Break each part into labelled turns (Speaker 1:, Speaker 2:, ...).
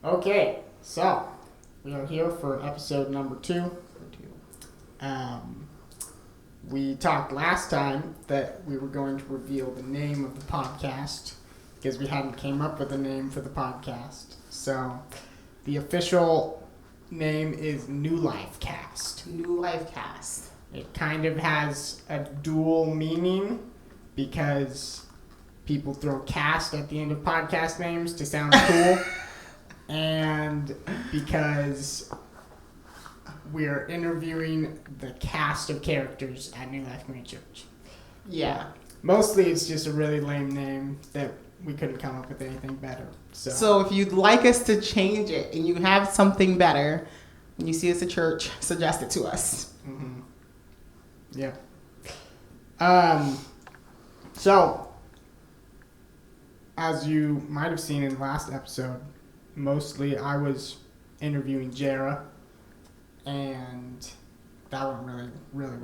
Speaker 1: Okay, so we are here for episode number 2. We talked last time that we were going to reveal the name of the podcast because we hadn't came up with a name for the podcast. So the official name is NewLifeCast.
Speaker 2: NewLifeCast.
Speaker 1: It kind of has a dual meaning because people throw cast at the end of podcast names to sound cool. And because we're interviewing the cast of characters at New Life Community Church.
Speaker 2: Yeah.
Speaker 1: Mostly it's just a really lame name that we couldn't come up with anything better.
Speaker 2: So if you'd like us to change it and you have something better, when you see us at church, suggest it to us.
Speaker 1: Mm-hmm. Yeah. So, as you might have seen in the last episode, mostly I was interviewing Jerra, and that went really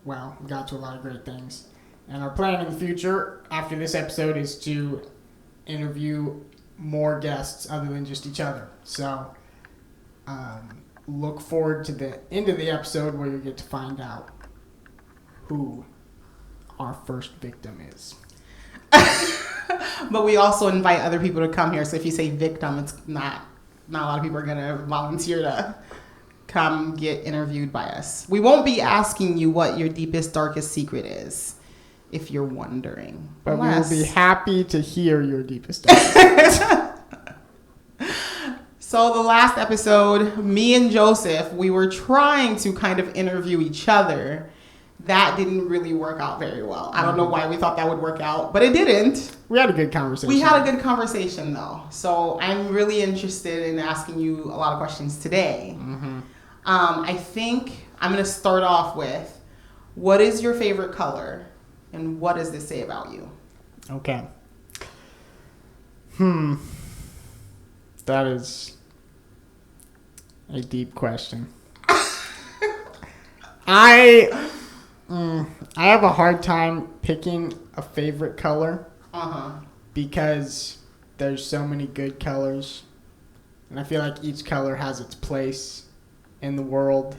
Speaker 1: well. We got to a lot of great things. And our plan in the future, after this episode, is to interview more guests other than just each other. So, look forward to the end of the episode where you get to find out who our first victim is.
Speaker 2: But we also invite other people to come here. So if you say victim, it's not a lot of people are going to volunteer to come get interviewed by us. We won't be asking you what your deepest, darkest secret is, if you're wondering.
Speaker 1: But we will be happy to hear your deepest, darkest secret.
Speaker 2: So the last episode, me and Joseph, we were trying to kind of interview each other. That didn't really work out very well. I don't know why we thought that would work out, but it didn't.
Speaker 1: We had a good conversation.
Speaker 2: We had a good conversation, though. So I'm really interested in asking you a lot of questions today.
Speaker 1: Mm-hmm.
Speaker 2: I think I'm going to start off with, what is your favorite color, and what does this say about you?
Speaker 1: Okay. That is a deep question. I have a hard time picking a favorite color because there's so many good colors, and I feel like each color has its place in the world.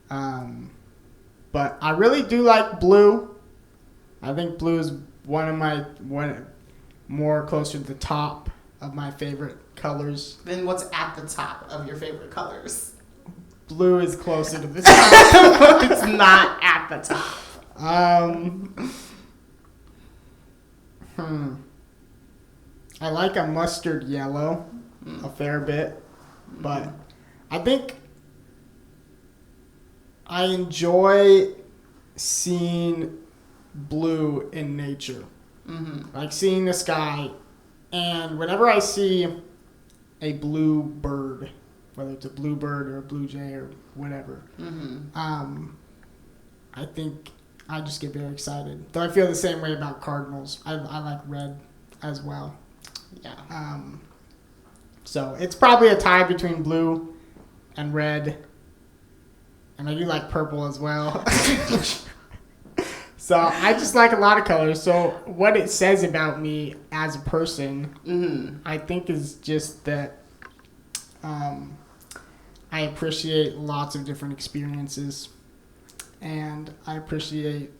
Speaker 1: But I really do like blue. I think blue is one more closer to the top of my favorite colors.
Speaker 2: Then what's at the top of your favorite colors?
Speaker 1: Blue is closer to the top.
Speaker 2: It's not at the top.
Speaker 1: I like a mustard yellow a fair bit, but I think I enjoy seeing blue in nature. Like seeing the sky, and whenever I see a blue bird, whether it's a bluebird or a blue jay or whatever, I think I just get very excited. Though I feel the same way about cardinals. I like red as well.
Speaker 2: Yeah.
Speaker 1: So it's probably a tie between blue and red, and I do like purple as well. So I just like a lot of colors. So what it says about me as a person, I think is just that I appreciate lots of different experiences, and I appreciate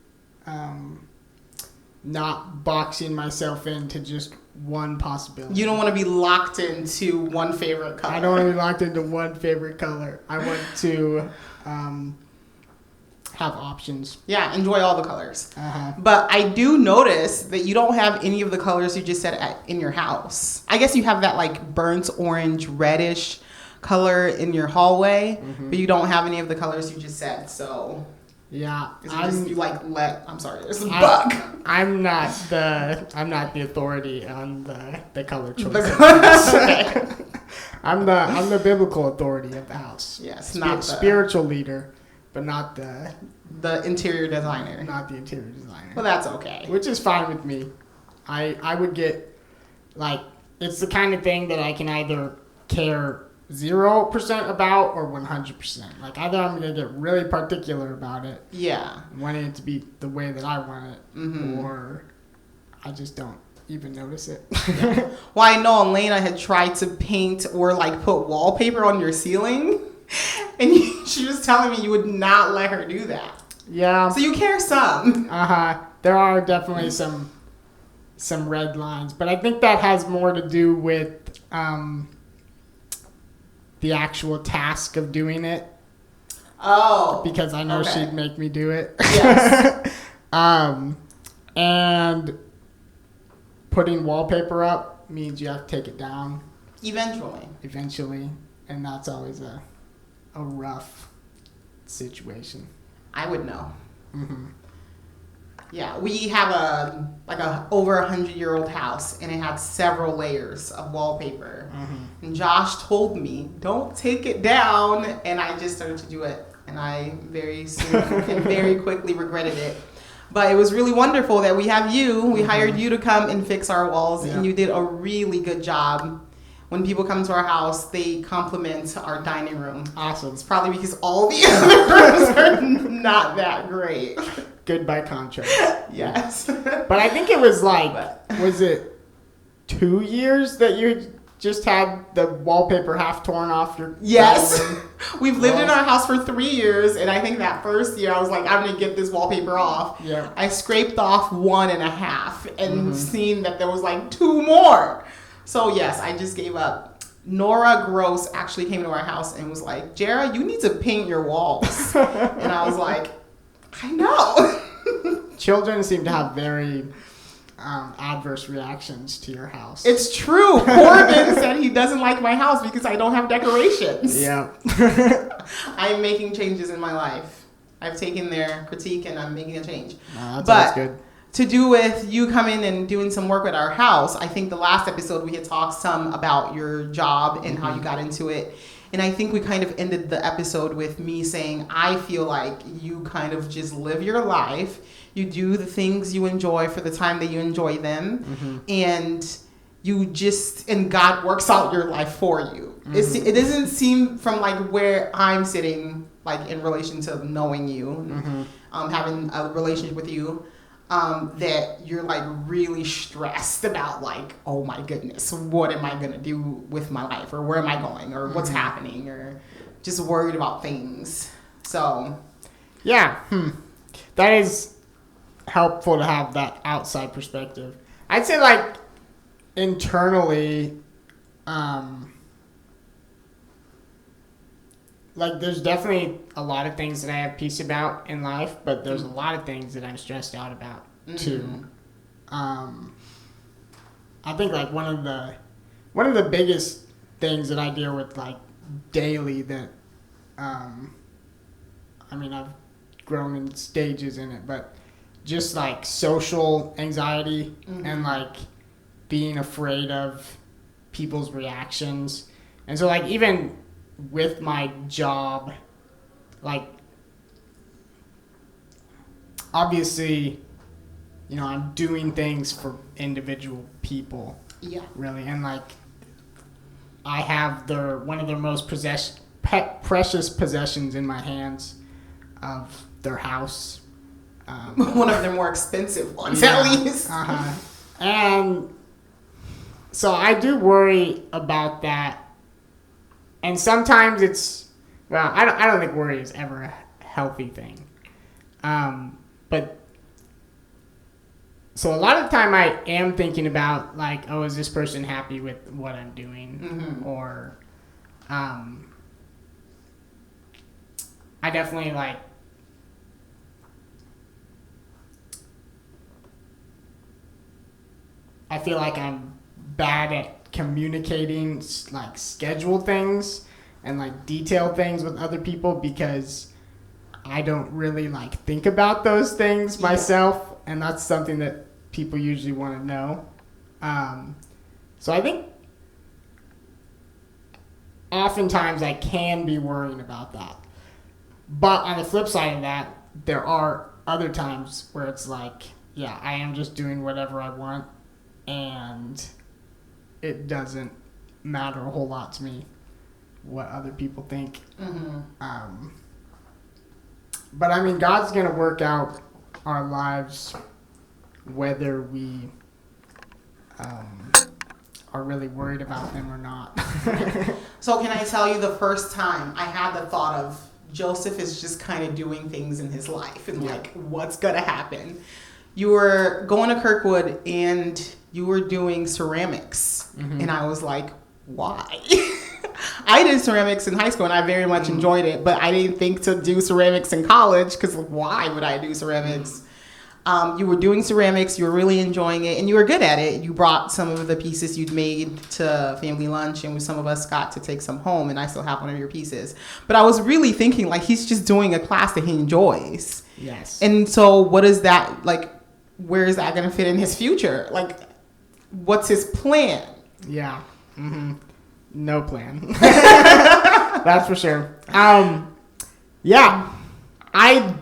Speaker 1: not boxing myself into just one possibility.
Speaker 2: You don't want to be locked into one favorite color.
Speaker 1: I don't want to be locked into one favorite color. I want to have options.
Speaker 2: Yeah, enjoy all the colors. But I do notice that you don't have any of the colors you just said in your house. I guess you have that like burnt orange, reddish color in your hallway, but you don't have any of the colors you just said. So
Speaker 1: yeah,
Speaker 2: I'm sorry, there's a bug.
Speaker 1: I'm not the authority on the color choice.
Speaker 2: Okay.
Speaker 1: I'm the biblical authority of the house.
Speaker 2: Yes,
Speaker 1: not spiritual leader, but not the
Speaker 2: interior designer.
Speaker 1: Not the interior designer.
Speaker 2: Well, that's okay.
Speaker 1: Which is fine with me. I would get, like, it's the kind of thing that I can either care 0% about or 100%. Like, either I'm going to get really particular about it.
Speaker 2: Yeah.
Speaker 1: Wanting it to be the way that I want it. Or I just don't. even notice it.
Speaker 2: Well, I know Elena had tried to paint or like put wallpaper on your ceiling, and she was telling me you would not let her do that.
Speaker 1: Yeah.
Speaker 2: So you care some.
Speaker 1: There are definitely some red lines, but I think that has more to do with the actual task of doing it.
Speaker 2: Oh.
Speaker 1: Because I know she'd make me do it.
Speaker 2: Yes.
Speaker 1: And putting wallpaper up means you have to take it down. Eventually. And that's always a rough situation.
Speaker 2: I would know.
Speaker 1: Mm-hmm.
Speaker 2: Yeah, we have a over 100-year-old house, and it had several layers of wallpaper.
Speaker 1: Mm-hmm.
Speaker 2: And Josh told me, "Don't take it down," and I just started to do it, and I very soon and very quickly regretted it. But it was really wonderful that we have you. We hired you to come and fix our walls, and you did a really good job. When people come to our house, they compliment our dining room.
Speaker 1: Awesome.
Speaker 2: It's probably because all the other rooms are not that great.
Speaker 1: Good by contrast.
Speaker 2: Yes.
Speaker 1: But I think it was was it 2 years that you just had the wallpaper half torn off your
Speaker 2: Yes.
Speaker 1: dining room?
Speaker 2: We've lived in our house for 3 years, and I think that first year I was like, I'm going to get this wallpaper off.
Speaker 1: Yeah.
Speaker 2: I scraped off 1.5 and seen that there was like 2 more. So yes, I just gave up. Nora Gross actually came to our house and was like, Jerra, you need to paint your walls. And I was like, I know.
Speaker 1: Children seem to have very adverse reactions to your house.
Speaker 2: It's true. Corbin said he doesn't like my house because I don't have decorations.
Speaker 1: Yeah.
Speaker 2: I'm making changes in my life. I've taken their critique and I'm making a change.
Speaker 1: That's always good.
Speaker 2: To do with you coming and doing some work at our house, I think the last episode we had talked some about your job and how you got into it. And I think we kind of ended the episode with me saying, I feel like you kind of just live your life. You do the things you enjoy for the time that you enjoy them. And you just, and God works out your life for you. It doesn't seem from like where I'm sitting, like in relation to knowing you, having a relationship with you, that you're like really stressed about like, oh my goodness, what am I going to do with my life, or where am I going, or what's happening, or just worried about things. So
Speaker 1: yeah, that is helpful to have that outside perspective. I'd say like internally, like there's definitely a lot of things that I have peace about in life, but there's a lot of things that I'm stressed out about too. I think like one of the biggest things that I deal with like daily that, I mean, I've grown in stages in it, but just like social anxiety and like being afraid of people's reactions. And so like even with my job, like obviously, you know, I'm doing things for individual people. Yeah. Really. And like I have one of their most precious possessions in my hands of their house.
Speaker 2: One of their more expensive ones, at least.
Speaker 1: And so I do worry about that. And sometimes it's, well, I don't think worry is ever a healthy thing. But so a lot of the time I am thinking about like, oh, is this person happy with what I'm doing? Or I definitely like, I feel like I'm bad at communicating like scheduled things and like detailed things with other people because I don't really like think about those things myself, and that's something that people usually want to know. So I think oftentimes I can be worrying about that. But on the flip side of that, there are other times where it's like, yeah, I am just doing whatever I want, and it doesn't matter a whole lot to me what other people think. But I mean, God's going to work out our lives whether we are really worried about them or not.
Speaker 2: So can I tell you the first time I had the thought of Joseph is just kind of doing things in his life and like what's going to happen? You were going to Kirkwood and you were doing ceramics. Mm-hmm. And I was like, why? I did ceramics in high school and I very much enjoyed it, but I didn't think to do ceramics in college because why would I do ceramics? You were doing ceramics, you were really enjoying it, and you were good at it. You brought some of the pieces you'd made to family lunch, and some of us got to take some home, and I still have one of your pieces. But I was really thinking, like, he's just doing a class that he enjoys.
Speaker 1: Yes.
Speaker 2: And so what is that, like, where is that going to fit in his future? Like, what's his plan?
Speaker 1: Yeah. Mm-hmm. No plan. That's for sure. Yeah. I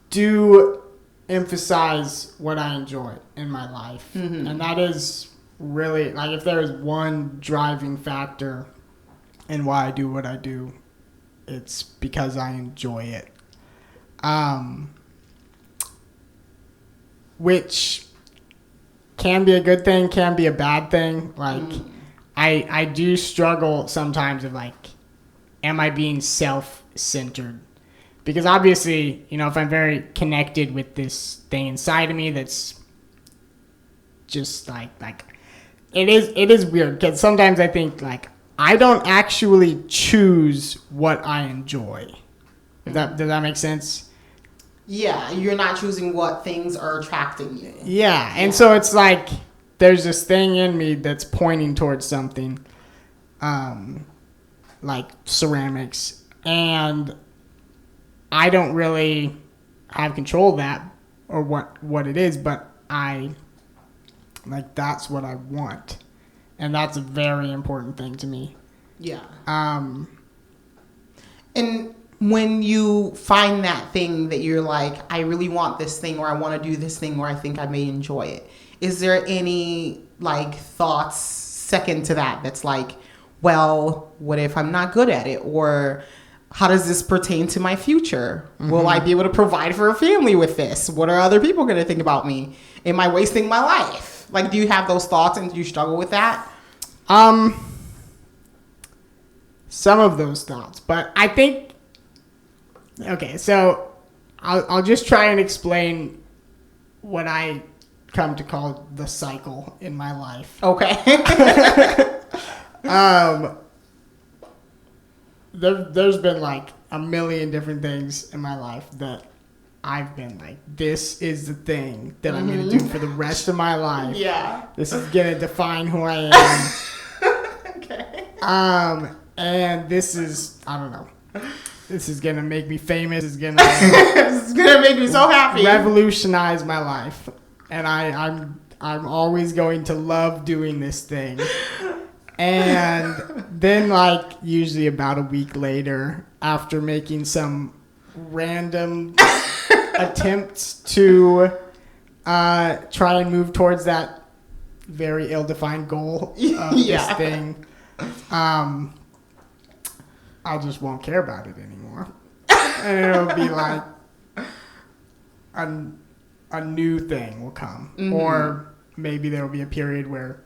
Speaker 1: do emphasize what I enjoy in my life. Mm-hmm. And that is really, like, if there is one driving factor in why I do what I do, it's because I enjoy it. Which can be a good thing, can be a bad thing. Like, I do struggle sometimes of, like, am I being self-centered? Because obviously, you know, if I'm very connected with this thing inside of me that's just like it is weird. Because sometimes I think, like, I don't actually choose what I enjoy. Does that make sense?
Speaker 2: Yeah, you're not choosing what things are attracting you.
Speaker 1: Yeah, and so it's like there's this thing in me that's pointing towards something, like ceramics, and I don't really have control of that or what it is, but that's what I want. And that's a very important thing to me.
Speaker 2: Yeah. And when you find that thing that you're like, I really want this thing, or I want to do this thing, or I think I may enjoy it, is there any, like, thoughts second to that that's like, well, what if I'm not good at it? Or how does this pertain to my future? Mm-hmm. Will I be able to provide for a family with this? What are other people going to think about me? Am I wasting my life? Like, do you have those thoughts and do you struggle with that?
Speaker 1: Some of those thoughts, but I think, okay, so I'll just try and explain what I come to call the cycle in my life.
Speaker 2: Okay.
Speaker 1: There's been like a million different things in my life that I've been like, this is the thing that I'm going to do for the rest of my life.
Speaker 2: Yeah.
Speaker 1: This is going to define who I am.
Speaker 2: Okay.
Speaker 1: And this is, I don't know. This is going to make me famous. This is going to
Speaker 2: make me so happy.
Speaker 1: Revolutionize my life. And I'm always going to love doing this thing. And then, like, usually about a week later, after making some random attempts to try and move towards that very ill-defined goal of this thing, I just won't care about it anymore. And it'll be like a new thing will come. Mm-hmm. Or maybe there will be a period where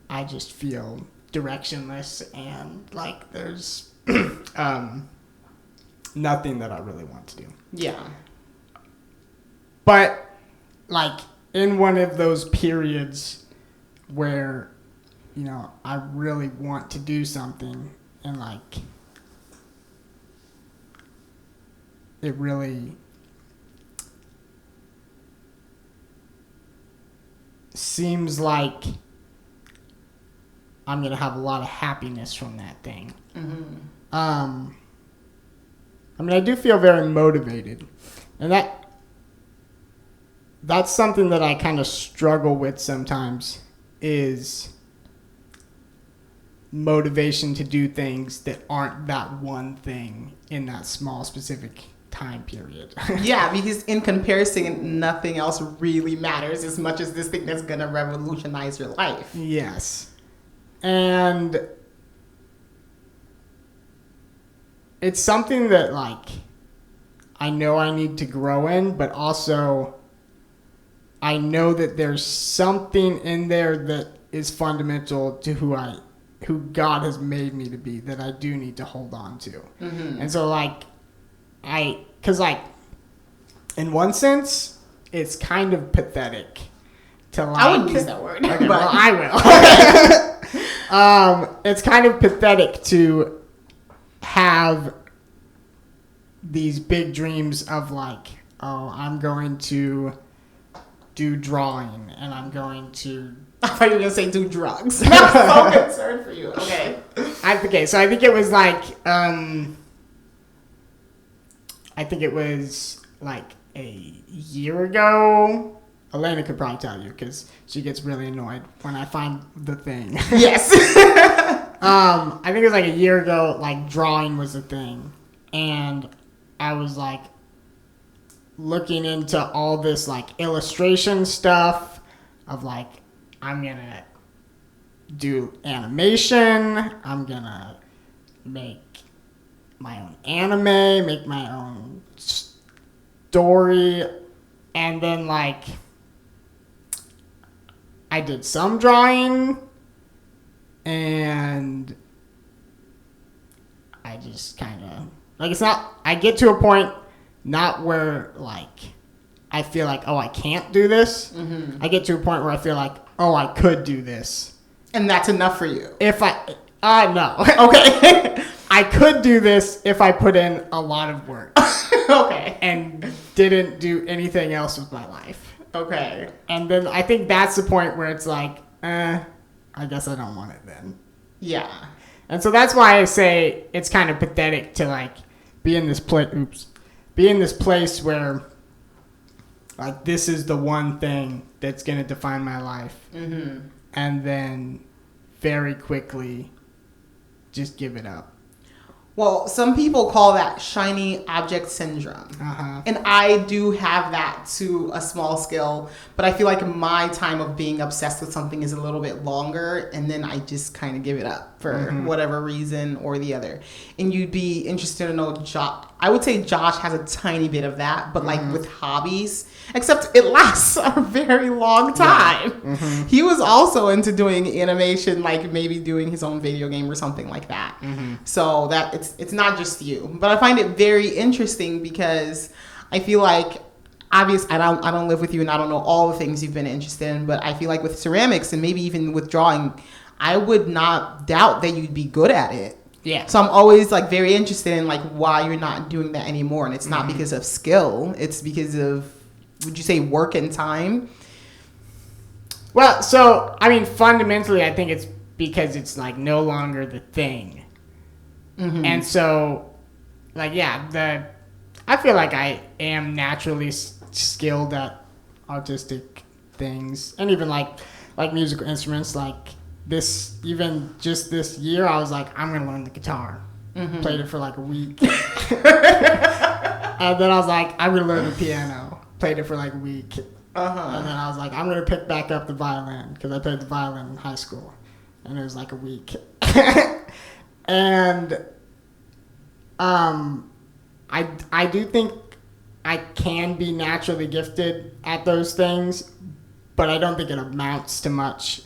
Speaker 1: I just feel directionless and like there's nothing that I really want to do.
Speaker 2: Yeah.
Speaker 1: But like in one of those periods where, you know, I really want to do something and like it really seems like I'm going to have a lot of happiness from that thing. Mm-hmm. I mean, I do feel very motivated. And that's something that I kind of struggle with sometimes is motivation to do things that aren't that one thing in that small specific time period.
Speaker 2: Yeah, because in comparison, nothing else really matters as much as this thing that's going to revolutionize your life.
Speaker 1: Yes. And it's something that, like, I know I need to grow in, but also I know that there's something in there that is fundamental to who God has made me to be that I do need to hold on to. Mm-hmm. And so like because like in one sense it's kind of pathetic to like,
Speaker 2: I wouldn't use that word.
Speaker 1: Okay,
Speaker 2: but
Speaker 1: well, I will. It's kind of pathetic to have these big dreams of like, oh, I'm going to do drawing and I'm going to...
Speaker 2: I thought you were going to say do drugs. I'm so concerned for you. Okay.
Speaker 1: So I think it was like, I think it was like a year ago. Elena could probably tell you because she gets really annoyed when I find the thing.
Speaker 2: Yes.
Speaker 1: I think it was like a year ago, like drawing was a thing. And I was like looking into all this like illustration stuff of like, I'm going to do animation. I'm going to make my own anime, make my own story. And then like, I did some drawing and I just kind of like, it's not, I get to a point not where like I feel like, oh, I can't do this. Mm-hmm. I get to a point where I feel like, oh, I could do this.
Speaker 2: And that's enough for you.
Speaker 1: If no. Okay. I could do this if I put in a lot of work.
Speaker 2: Okay.
Speaker 1: And didn't do anything else with my life.
Speaker 2: Okay.
Speaker 1: And then I think that's the point where it's like, I guess I don't want it then.
Speaker 2: Yeah.
Speaker 1: And so that's why I say it's kind of pathetic to like be in this place where like this is the one thing that's going to define my life. Mm-hmm. And then very quickly just give it up.
Speaker 2: Well, some people call that shiny object syndrome. Uh-huh. And I do have that to a small scale, but I feel like my time of being obsessed with something is a little bit longer, and then I just kind of give it up for whatever reason or the other. And you'd be interested to know, I would say Josh has a tiny bit of that, but like with hobbies, except it lasts a very long time. Yeah. Mm-hmm. He was also into doing animation, like maybe doing his own video game or something like that. Mm-hmm. So that it's not just you, but I find it very interesting because I feel like I don't live with you and I don't know all the things you've been interested in, but I feel like with ceramics and maybe even with drawing, I would not doubt that you'd be good at it.
Speaker 1: Yeah.
Speaker 2: So I'm always like very interested in like why you're not doing that anymore, and it's not because of skill, it's because of, would you say, work and time?
Speaker 1: Well, so I mean fundamentally I think it's because it's like no longer the thing. Mm-hmm. And so like I feel like I am naturally skilled at artistic things, and even like musical instruments. Like this year I was like, I'm gonna learn the guitar. Mm-hmm. Played it for like a week. And then I was like, I'm gonna learn the piano. Played it for like a week. And then I was like, I'm gonna pick back up the violin because I played the violin in high school, and it was like a week. And I do think I can be naturally gifted at those things, but I don't think it amounts to much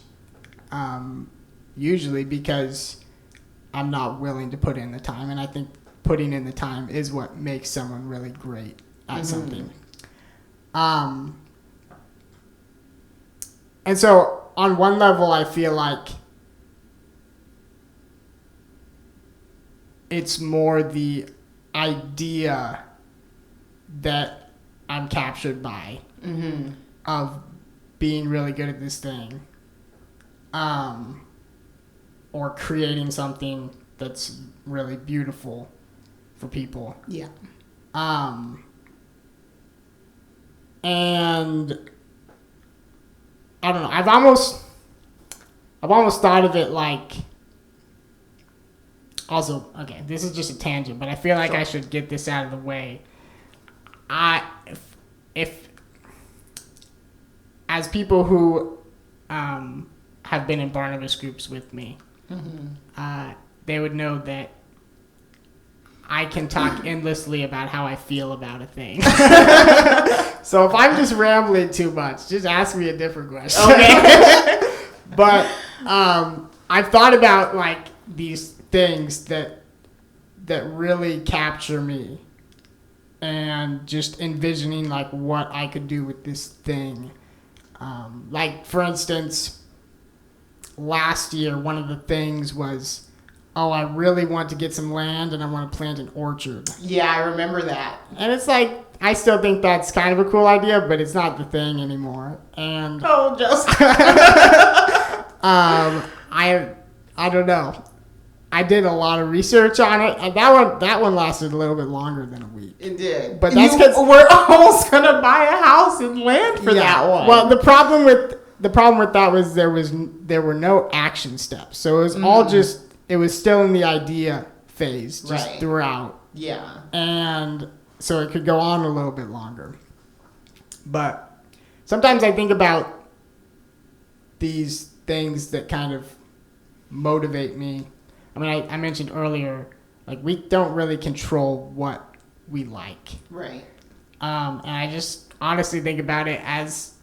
Speaker 1: usually because I'm not willing to put in the time, and I think putting in the time is what makes someone really great at something. And so on one level I feel like it's more the idea that I'm captured by of being really good at this thing, or creating something that's really beautiful for people.
Speaker 2: Yeah.
Speaker 1: And I don't know. I've almost thought of it like. Also, okay, this is just a tangent, but I feel like I should get this out of the way. If as people who have been in Barnabas groups with me, they would know that I can talk endlessly about how I feel about a thing. So if I'm just rambling too much, just ask me a different question. Okay. But I've thought about like these things that really capture me, and just envisioning like what I could do with this thing. Like for instance, last year one of the things was, I really want to get some land and I want to plant an orchard.
Speaker 2: Yeah, I remember that.
Speaker 1: And it's like, I still think that's kind of a cool idea, but it's not the thing anymore. And I don't know. I did a lot of research on it, and that one lasted a little bit longer than a week.
Speaker 2: It did.
Speaker 1: But that's because
Speaker 2: we're almost gonna buy a house and land for that one.
Speaker 1: Well, the problem with that was there were no action steps, so it was all just, it was still in the idea phase just throughout.
Speaker 2: Yeah.
Speaker 1: And so it could go on a little bit longer. But sometimes I think about these things that kind of motivate me. I mean, I mentioned earlier, like, we don't really control what we like.
Speaker 2: Right.
Speaker 1: And I just honestly think about it as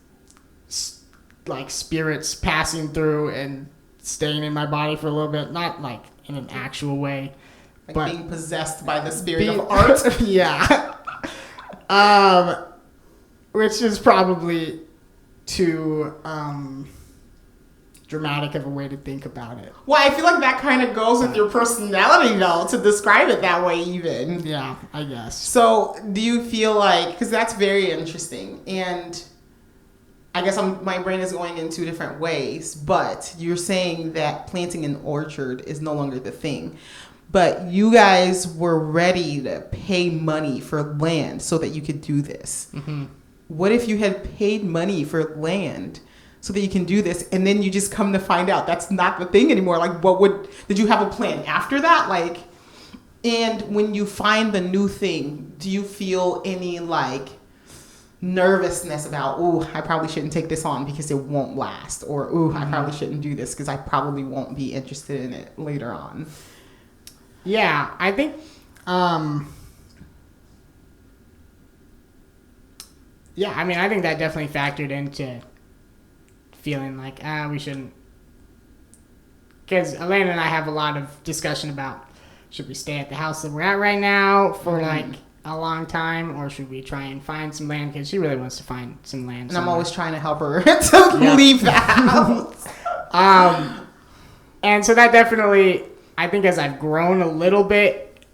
Speaker 1: like spirits passing through and staying in my body for a little bit, not like in an actual way,
Speaker 2: like
Speaker 1: but
Speaker 2: being possessed by the spirit of art.
Speaker 1: Yeah. Which is probably too dramatic of a way to think about it.
Speaker 2: Well, I feel like that kind of goes with your personality, though, to describe it that way, even.
Speaker 1: Yeah, I guess.
Speaker 2: So, do you feel like, because that's very interesting, and I guess my brain is going in two different ways, but you're saying that planting an orchard is no longer the thing. But you guys were ready to pay money for land so that you could do this. Mm-hmm. What if you had paid money for land so that you can do this, and then you just come to find out that's not the thing anymore? Like, did you have a plan after that? Like, and when you find the new thing, do you feel any like nervousness about, I probably shouldn't take this on because it won't last, or I probably shouldn't do this because I probably won't be interested in it later on?
Speaker 1: Yeah, I think I think that definitely factored into feeling like we shouldn't, because Elena and I have a lot of discussion about, should we stay at the house that we're at right now for like a long time, or should we try and find some land, because she really wants to find some land
Speaker 2: somewhere. And I'm always trying to help her to leave the house.
Speaker 1: And so that definitely, I think as I've grown a little bit,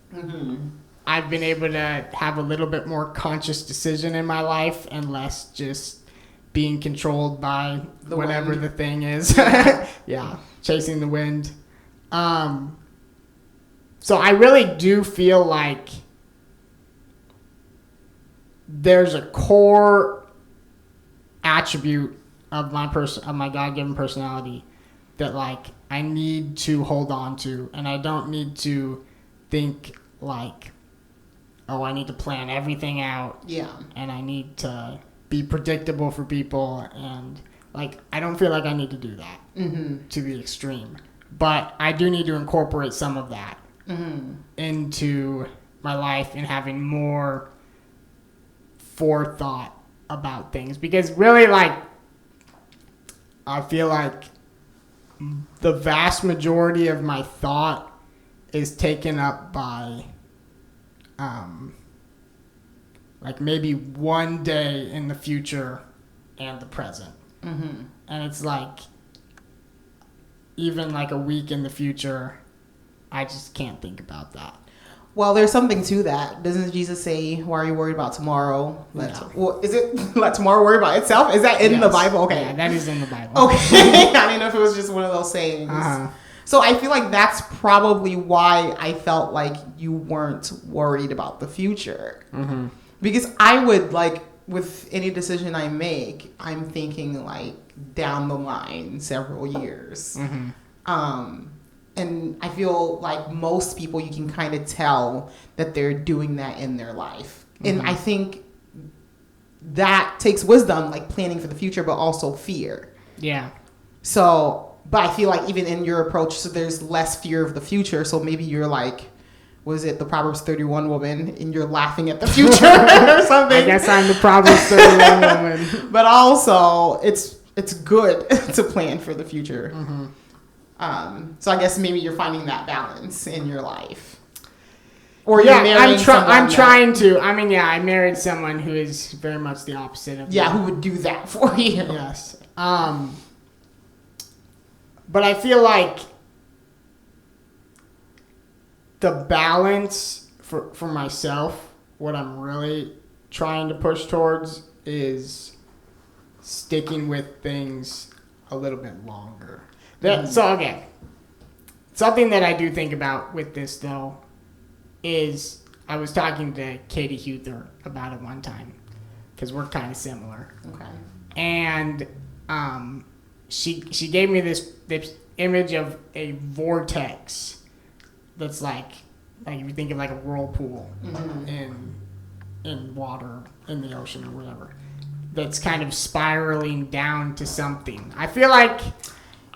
Speaker 1: I've been able to have a little bit more conscious decision in my life and less just being controlled by whatever the thing is. Yeah, chasing the wind. So I really do feel like there's a core attribute of my God-given personality that like I need to hold on to, and I don't need to think like, I need to plan everything out. Yeah. And I need to be predictable for people, and like I don't feel like I need to do that to the extreme. But I do need to incorporate some of that into my life and having more forethought about things, because really, like, I feel like the vast majority of my thought is taken up by like maybe one day in the future and the present. And it's like even like a week in the future, I just can't think about that.
Speaker 2: Well, there's something to that. Doesn't Jesus say, why are you worried about tomorrow? Well, is it let tomorrow worry about itself? Is that in the Bible? Okay.
Speaker 1: Yeah, that is in the Bible.
Speaker 2: Okay. I didn't know if it was just one of those sayings. So I feel like that's probably why I felt like you weren't worried about the future. Because I would, like, with any decision I make, I'm thinking, like, down the line several years. And I feel like most people, you can kind of tell that they're doing that in their life. And I think that takes wisdom, like planning for the future, but also fear. Yeah. So, but I feel like even in your approach, so there's less fear of the future. So maybe you're like, was it the Proverbs 31 woman, and you're laughing at the future or something?
Speaker 1: I guess I'm the Proverbs 31 woman.
Speaker 2: But also, it's it's good to plan for the future.
Speaker 1: Mm-hmm.
Speaker 2: So I guess maybe you're finding that balance in your life. Or
Speaker 1: yeah,
Speaker 2: you're marrying
Speaker 1: I'm trying to. I mean, yeah, I married someone who is very much the opposite of me.
Speaker 2: who would do that for you.
Speaker 1: Yes. But I feel like the balance for myself, what I'm really trying to push towards is sticking with things a little bit longer. So, okay. Something that I do think about with this, though, is I was talking to Katie Huther about it one time because we're kind of similar.
Speaker 2: Okay.
Speaker 1: And she gave me this image of a vortex that's like if you think of like a whirlpool in water in the ocean or whatever, that's kind of spiraling down to something. I feel like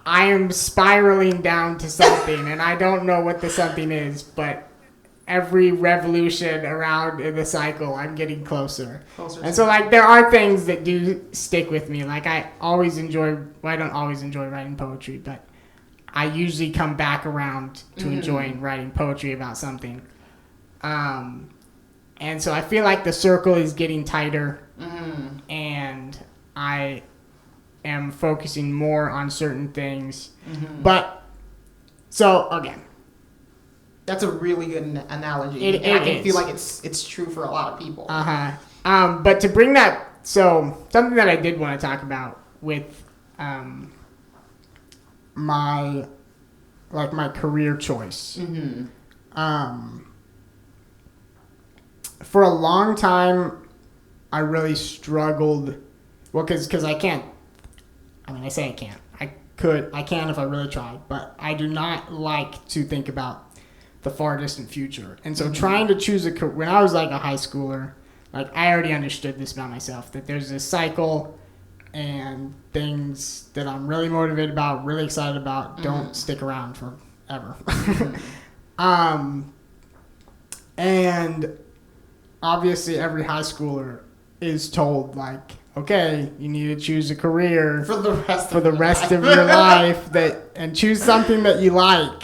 Speaker 1: I am spiraling down to something, and I don't know what the something is, but every revolution around in the cycle, I'm getting closer. And so, like, there are things that do stick with me. Like, I don't always enjoy writing poetry, but I usually come back around to enjoying writing poetry about something. And so I feel like the circle is getting tighter, and I am focusing more on certain things. But, so, again.
Speaker 2: That's a really good analogy. I can feel like it's true for a lot of people.
Speaker 1: But to bring that, so something that I did want to talk about with my career choice. For a long time, I really struggled. Well, because I can't. I mean, I say I can't. I can if I really tried, but I do not like to think about the far distant future. And so trying to choose a career, when I was like a high schooler, like I already understood this about myself, that there's this cycle and things that I'm really motivated about, really excited about, don't stick around forever. And obviously every high schooler is told like, okay, you need to choose a career
Speaker 2: for the rest
Speaker 1: of your life and choose something that you like.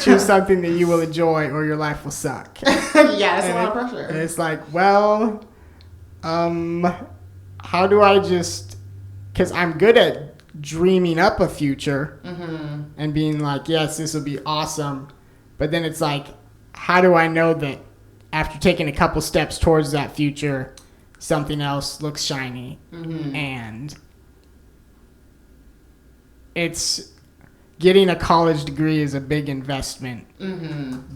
Speaker 1: Choose something that you will enjoy or your life will suck.
Speaker 2: Yeah, it's a lot of pressure.
Speaker 1: And it's like, well, how do I because I'm good at dreaming up a future and being like, yes, this will be awesome. But then it's like, how do I know that after taking a couple steps towards that future, something else looks shiny? And it's getting a college degree is a big investment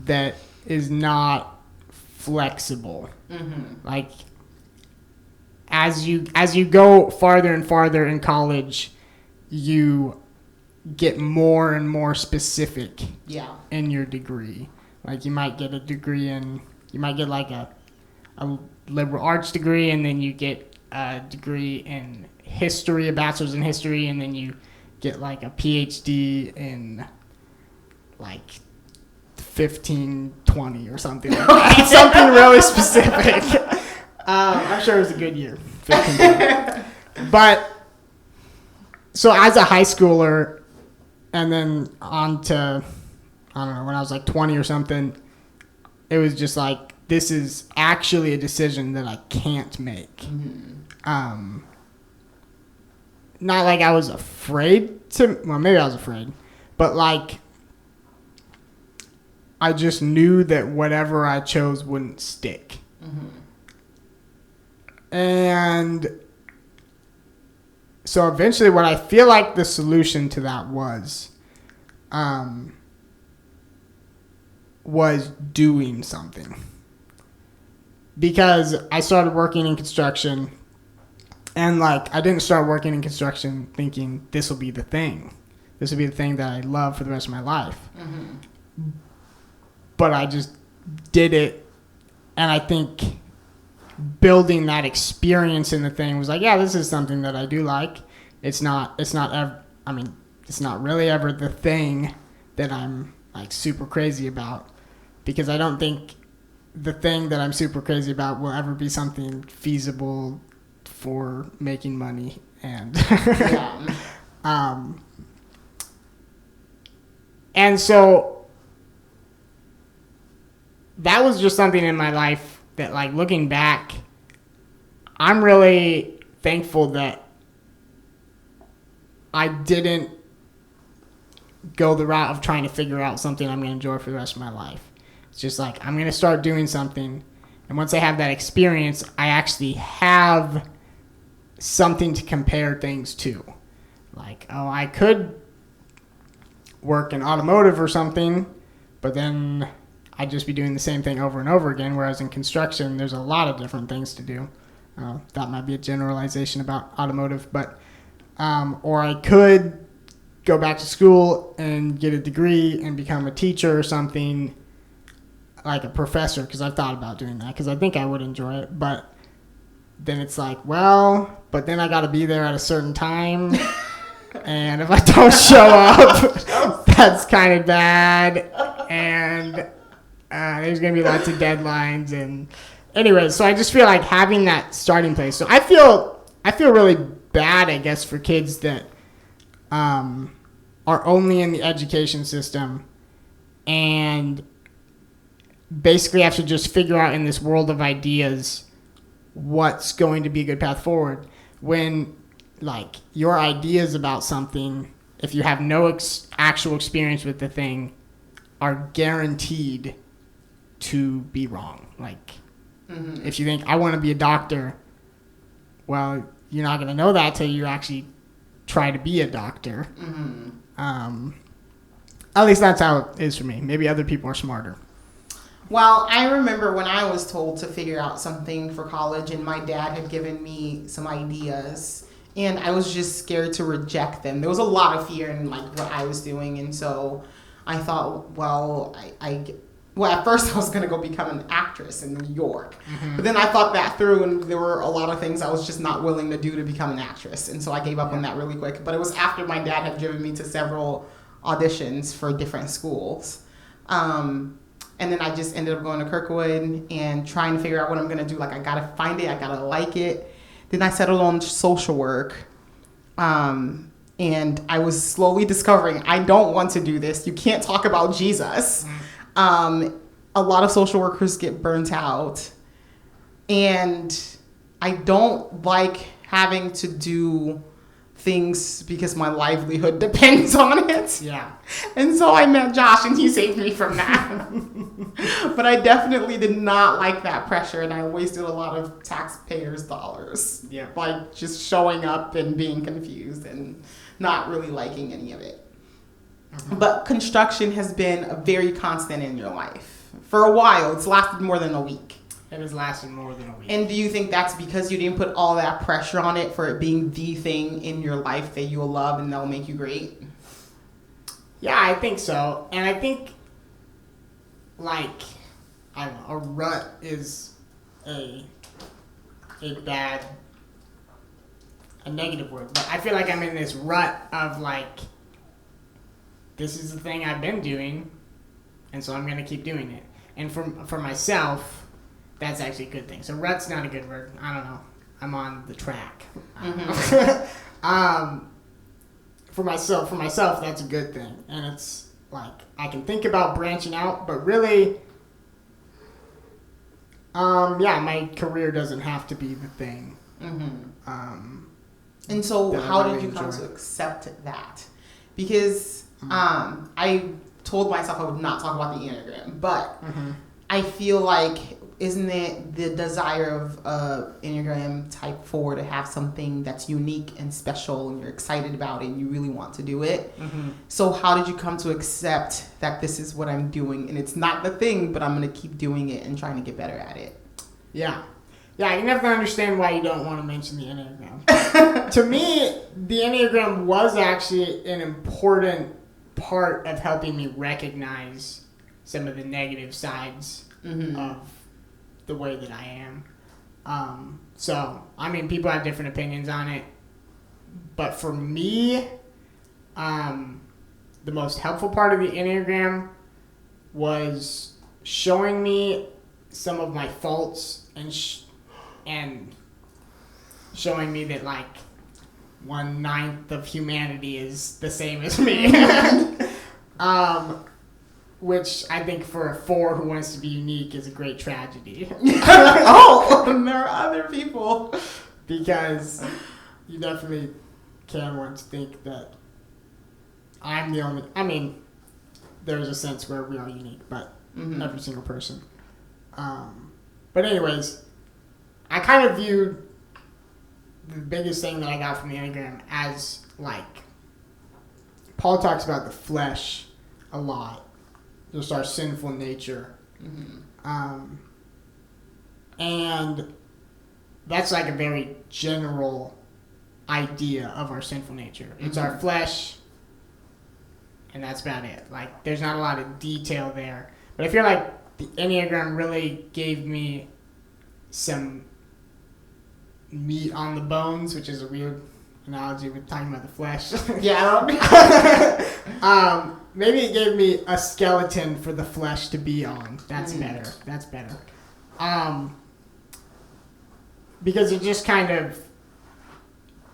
Speaker 1: that is not flexible. Like as you go farther and farther in college, you get more and more specific in your degree. Like you might get like a liberal arts degree, and then you get a degree in history, a bachelor's in history, and then you get like a PhD in like 1520 or something like that. Something really specific. I'm sure it was a good year, 1520. But so as a high schooler, and then on to, I don't know, when I was like 20 or something, it was just like, this is actually a decision that I can't make. Not like I was afraid to, well, maybe I was afraid, but like, I just knew that whatever I chose wouldn't stick. And so eventually what I feel like the solution to that was doing something. Because I started working in construction, and like I didn't start working in construction thinking this will be the thing. This will be the thing that I love for the rest of my life. But I just did it, and I think building that experience in the thing was like, yeah, this is something that I do like. It's not really ever the thing that I'm like super crazy about, because I don't think the thing that I'm super crazy about will ever be something feasible for making money and
Speaker 2: Yeah.
Speaker 1: and so that was just something in my life that, like, looking back, I'm really thankful that I didn't go the route of trying to figure out something I'm going to enjoy for the rest of my life. It's just like, I'm going to start doing something, and once I have that experience, I actually have something to compare things to. Like, oh, I could work in automotive or something, but then I'd just be doing the same thing over and over again, whereas in construction, there's a lot of different things to do. That might be a generalization about automotive, but or I could go back to school and get a degree and become a teacher or something, like a professor, because I've thought about doing that, because I think I would enjoy it. But then it's like, well, but then I got to be there at a certain time, and if I don't show up, that's kind of bad, and there's going to be lots of deadlines. And anyway, so I just feel like having that starting place. So I feel really bad, I guess, for kids that are only in the education system and basically have to just figure out in this world of ideas what's going to be a good path forward, when, like, your ideas about something, if you have no actual experience with the thing, are guaranteed to be wrong. Like, if you think, I want to be a doctor, well, you're not going to know that till you actually try to be a doctor. At least that's how it is for me. Maybe other people are smarter.
Speaker 2: Well, I remember when I was told to figure out something for college, and my dad had given me some ideas, and I was just scared to reject them. There was a lot of fear in, like, what I was doing, and so I thought, well, at first I was going to go become an actress in New York. But then I thought that through, and there were a lot of things I was just not willing to do to become an actress. And so I gave up on that really quick. But it was after my dad had driven me to several auditions for different schools. And then I just ended up going to Kirkwood and trying to figure out what I'm going to do. Like, I got to find it. I got to like it. Then I settled on social work. And I was slowly discovering, I don't want to do this. You can't talk about Jesus. A lot of social workers get burnt out, and I don't like having to do things because my livelihood depends on it.
Speaker 1: Yeah.
Speaker 2: And so I met Josh, and he saved me from that. But I definitely did not like that pressure, and I wasted a lot of taxpayers' dollars.
Speaker 1: Yeah.
Speaker 2: By just showing up and being confused and not really liking any of it. But construction has been a very constant in your life. For a while, it's lasted more than a week.
Speaker 1: It has lasted more than a week.
Speaker 2: And do you think that's because you didn't put all that pressure on it for it being the thing in your life that you'll love and that'll make you great?
Speaker 1: Yeah, I think so. And I think, like, I don't know, a rut is a negative word. But I feel like I'm in this rut of, like, this is the thing I've been doing, and so I'm going to keep doing it. And for myself, that's actually a good thing. So rut's not a good word. I don't know. I'm on the track. For myself, that's a good thing. And it's like, I can think about branching out, but really, my career doesn't have to be the thing.
Speaker 2: And so how did you come to accept that? Because I told myself I would not talk about the Enneagram, but I feel like, isn't it the desire of Enneagram type 4 to have something that's unique and special and you're excited about it and you really want to do it? So how did you come to accept that this is what I'm doing and it's not the thing, but I'm going to keep doing it and trying to get better at it?
Speaker 1: Yeah, you never understand why you don't want to mention the Enneagram. To me, the Enneagram was actually an important part of helping me recognize some of the negative sides of the way that I am. So, I mean, people have different opinions on it. But for me, the most helpful part of the Enneagram was showing me some of my faults and showing me that like 1/9 of humanity is the same as me. Which I think for a 4 who wants to be unique is a great tragedy.
Speaker 2: Oh, and there are other people.
Speaker 1: Because you definitely can want to think that I'm the only... I mean, there's a sense where we are unique, but every single person. But anyways, I kind of viewed the biggest thing that I got from the Enneagram as, like, Paul talks about the flesh a lot. Just our sinful nature. And that's like a very general idea of our sinful nature. It's our flesh, and that's about it. Like, there's not a lot of detail there. But I feel like the Enneagram really gave me some meat on the bones, which is a weird analogy with talking about the flesh.
Speaker 2: Yeah.
Speaker 1: Maybe it gave me a skeleton for the flesh to be on. That's better. That's better. Because it just kind of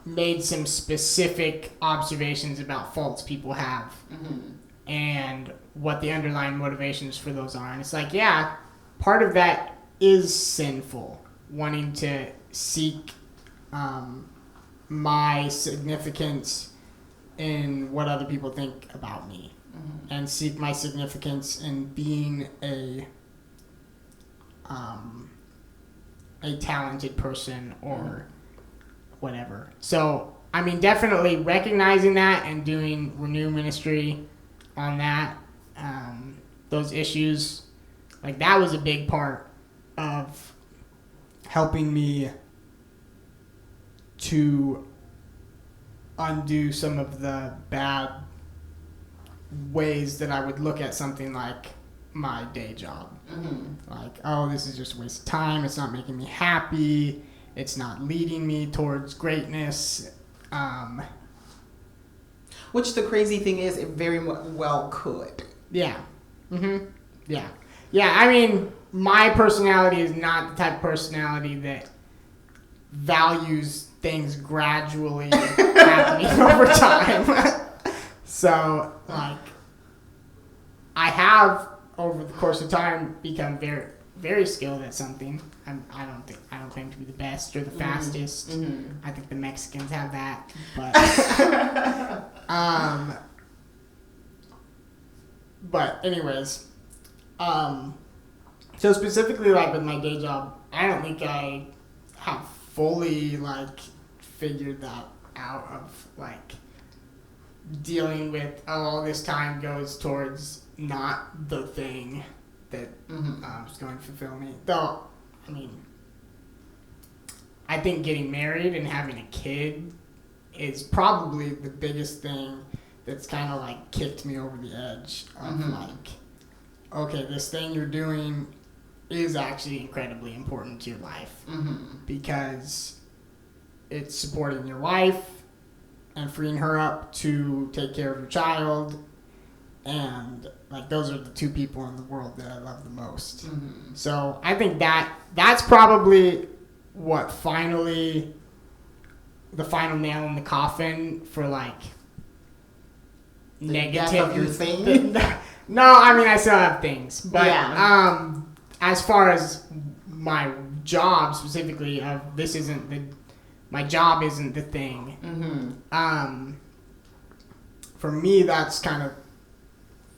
Speaker 1: made some specific observations about faults people have and what the underlying motivations for those are. And it's like, yeah, part of that is sinful, wanting to seek my significance in what other people think about me, and seek my significance in being a talented person or whatever. So, I mean, definitely recognizing that and doing Renew Ministry on that, those issues, like that was a big part of helping me to undo some of the bad ways that I would look at something like my day job. Like, oh, this is just a waste of time. It's not making me happy. It's not leading me towards greatness.
Speaker 2: Which the crazy thing is, it very well could.
Speaker 1: Yeah. Yeah. Yeah, I mean, my personality is not the type of personality that values things gradually happening over time. So, like, I have, over the course of time, become very, very skilled at something. I don't claim to be the best or the fastest. I think the Mexicans have that, but anyways, so specifically, like with my day job, I don't think I have fully like figured that out of like dealing with all this time goes towards not the thing that is going to fulfill me. Though, I mean, I think getting married and having a kid is probably the biggest thing that's kind of like kicked me over the edge of like, okay, this thing you're doing is actually incredibly important to your life because it's supporting your wife and freeing her up to take care of your child, and like those are the two people in the world that I love the most. So I think that's probably what finally the final nail in the coffin for like
Speaker 2: the
Speaker 1: negative
Speaker 2: death of your thing.
Speaker 1: No, I mean I still have things, but
Speaker 2: yeah.
Speaker 1: As far as my job specifically, my job isn't the thing. For me, that's kind of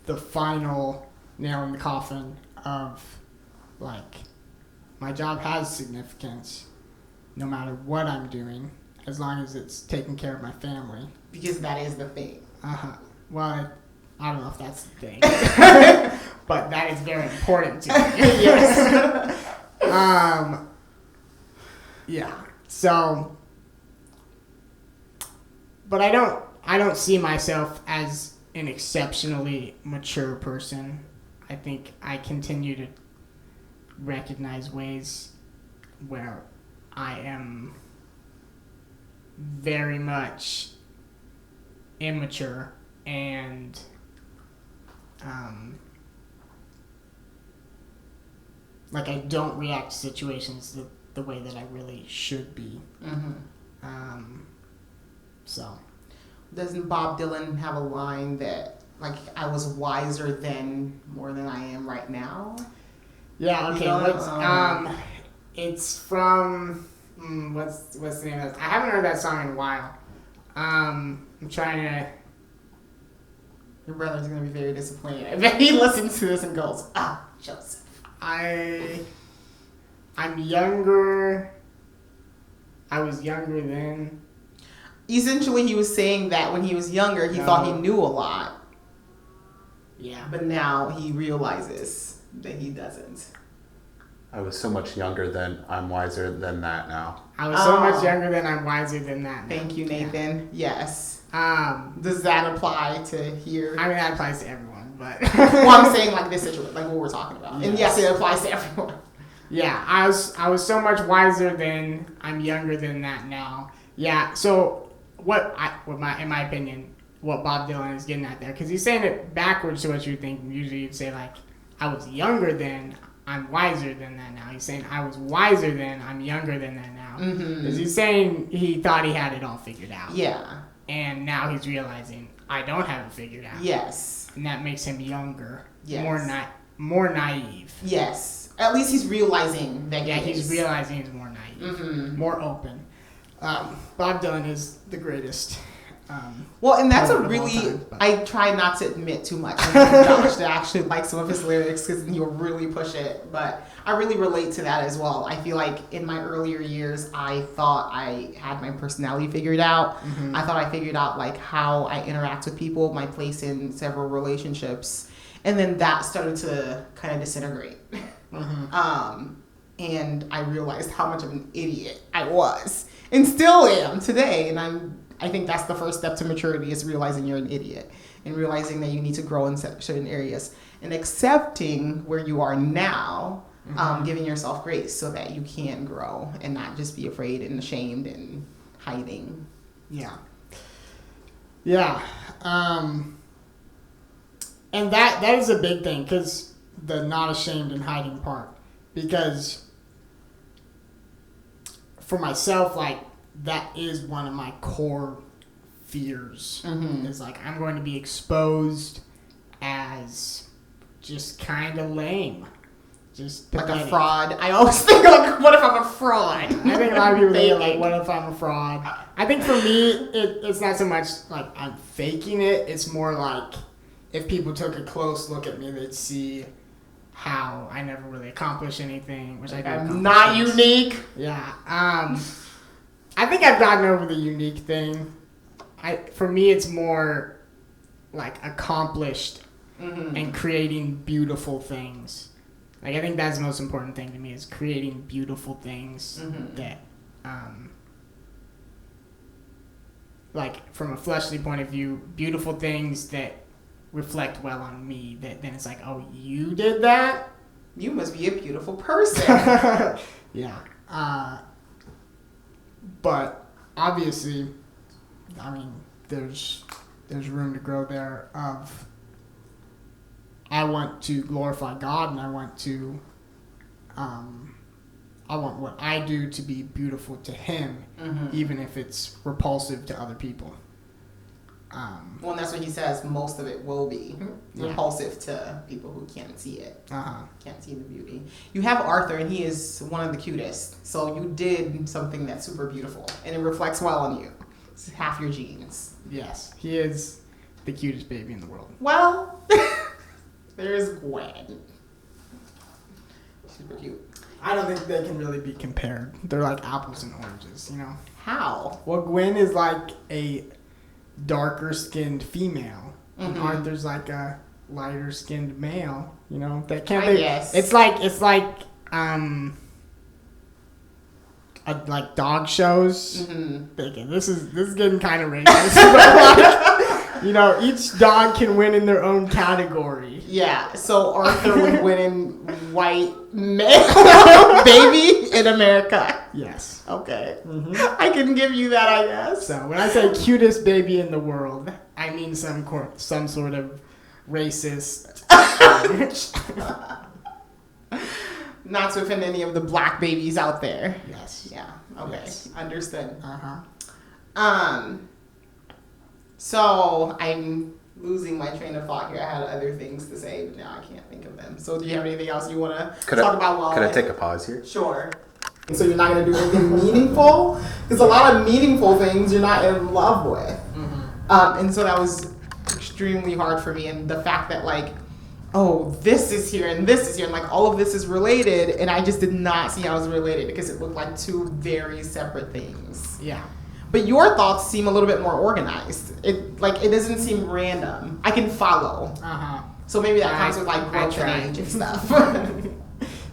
Speaker 1: the final nail in the coffin of like my job has significance no matter what I'm doing, as long as it's taking care of my family.
Speaker 2: Because that is the thing.
Speaker 1: Well, I don't know if that's the thing, but that is very important to me.
Speaker 2: Yes.
Speaker 1: Yeah. So, but I don't see myself as an exceptionally mature person. I think I continue to recognize ways where I am very much immature and like I don't react to situations the way that I really should be. So.
Speaker 2: Doesn't Bob Dylan have a line that, like, I was wiser then more than I am right now?
Speaker 1: Yeah, okay.
Speaker 2: You know,
Speaker 1: It's from, what's the name of it? I haven't heard that song in a while. I'm trying to...
Speaker 2: Your brother's going to be very disappointed. I bet he listens to this and goes, Joseph.
Speaker 1: I'm younger. I was younger then.
Speaker 2: Essentially, he was saying that when he was younger, he thought he knew a lot.
Speaker 1: Yeah.
Speaker 2: But now he realizes that he doesn't.
Speaker 3: I was so much younger then. I'm wiser than that now.
Speaker 1: I was so much younger than I'm wiser than that now.
Speaker 2: Thank you, Nathan. Yes.
Speaker 1: Yeah.
Speaker 2: Does that apply to here?
Speaker 1: I mean, that applies to everyone, but...
Speaker 2: Well, I'm saying like this situation, like what we're talking about.
Speaker 1: Yes.
Speaker 2: And yes, it applies to everyone.
Speaker 1: Yeah, I was so much wiser then. I'm younger than that now. Yeah, so in my opinion, what Bob Dylan is getting at there, because he's saying it backwards to what you think. Usually you'd say, like, I was younger then, I'm wiser than that now. He's saying, I was wiser then, I'm younger than that now. Because he's saying he thought he had it all figured out.
Speaker 2: Yeah.
Speaker 1: And now he's realizing, I don't have it figured out.
Speaker 2: Yes.
Speaker 1: And that makes him younger.
Speaker 2: Yes.
Speaker 1: More naive.
Speaker 2: Yes. At least he's realizing that.
Speaker 1: Yeah, he's realizing he's more naive. More open. Bob Dylan is the greatest.
Speaker 2: Well, and that's
Speaker 1: poet
Speaker 2: a
Speaker 1: of
Speaker 2: really...
Speaker 1: all time,
Speaker 2: I try not to admit too much to Josh to actually like some of his lyrics because he'll really push it. But I really relate to that as well. I feel like in my earlier years, I thought I had my personality figured out. I thought I figured out like how I interact with people, my place in several relationships. And then that started to kind of disintegrate. And I realized how much of an idiot I was and still am today. And I think that's the first step to maturity, is realizing you're an idiot and realizing that you need to grow in certain areas and accepting where you are now, giving yourself grace so that you can grow and not just be afraid and ashamed and hiding.
Speaker 1: Yeah. Yeah. And that is a big thing, because the not ashamed and hiding part. Because for myself, like, that is one of my core fears. Is like, I'm going to be exposed as just kind of lame. Just
Speaker 2: like
Speaker 1: pathetic.
Speaker 2: a fraud. I always think, like, what if I'm a fraud?
Speaker 1: I think a lot of people think, like, what if I'm a fraud? I think for me, it's not so much like I'm faking it. It's more like, if people took a close look at me, they'd see how I never really accomplished anything, which I do.
Speaker 2: I'm not unique.
Speaker 1: Yeah. I think I've gotten over the unique thing. For me, it's more like accomplished and creating beautiful things. Like, I think that's the most important thing to me, is creating beautiful things that, like, from a fleshly point of view, beautiful things that reflect well on me, that then it's like, oh, you did that?
Speaker 2: You must be a beautiful person.
Speaker 1: Yeah. But obviously, I mean, there's room to grow there. I want to glorify God, and I want what I do to be beautiful to Him, even if it's repulsive to other people.
Speaker 2: Well, and that's what he says. Most of it will be repulsive to people who can't see it. Can't see the beauty. You have Arthur, and he is one of the cutest. So you did something that's super beautiful, and it reflects well on you. It's half your genes.
Speaker 1: Yes, he is the cutest baby in the world.
Speaker 2: Well, there's Gwen. Super cute.
Speaker 1: I don't think they can really be compared. They're like apples and oranges, you know?
Speaker 2: How?
Speaker 1: Well, Gwen is like a darker skinned female, and Arthur's like a lighter skinned male, you know? That can't be.
Speaker 2: Yes.
Speaker 1: It's like like dog shows. This is getting kind of racist. But like, you know, each dog can win in their own category.
Speaker 2: Yeah, so Arthur would win in white male baby in America.
Speaker 1: Yes.
Speaker 2: Okay. I can give you that, I guess.
Speaker 1: So when I say cutest baby in the world, I mean some sort of racist.
Speaker 2: Not to offend any of the black babies out there.
Speaker 1: Yes.
Speaker 2: Yeah. Okay.
Speaker 1: Yes.
Speaker 2: Understood.
Speaker 1: Uh-huh.
Speaker 2: So I'm losing my train of thought here. I had other things to say, but now I can't think of them. So do you have anything else you want to talk about?
Speaker 3: Could I take a pause here?
Speaker 2: Sure. So you're not going to do anything meaningful? Because a lot of meaningful things you're not in love with. And so that was extremely hard for me. And the fact that like, oh, this is here and this is here, and like all of this is related, and I just did not see how it was related because it looked like two very separate things.
Speaker 1: Yeah.
Speaker 2: But your thoughts seem a little bit more organized. It doesn't seem random. I can follow. So maybe that comes with like growth and age and stuff.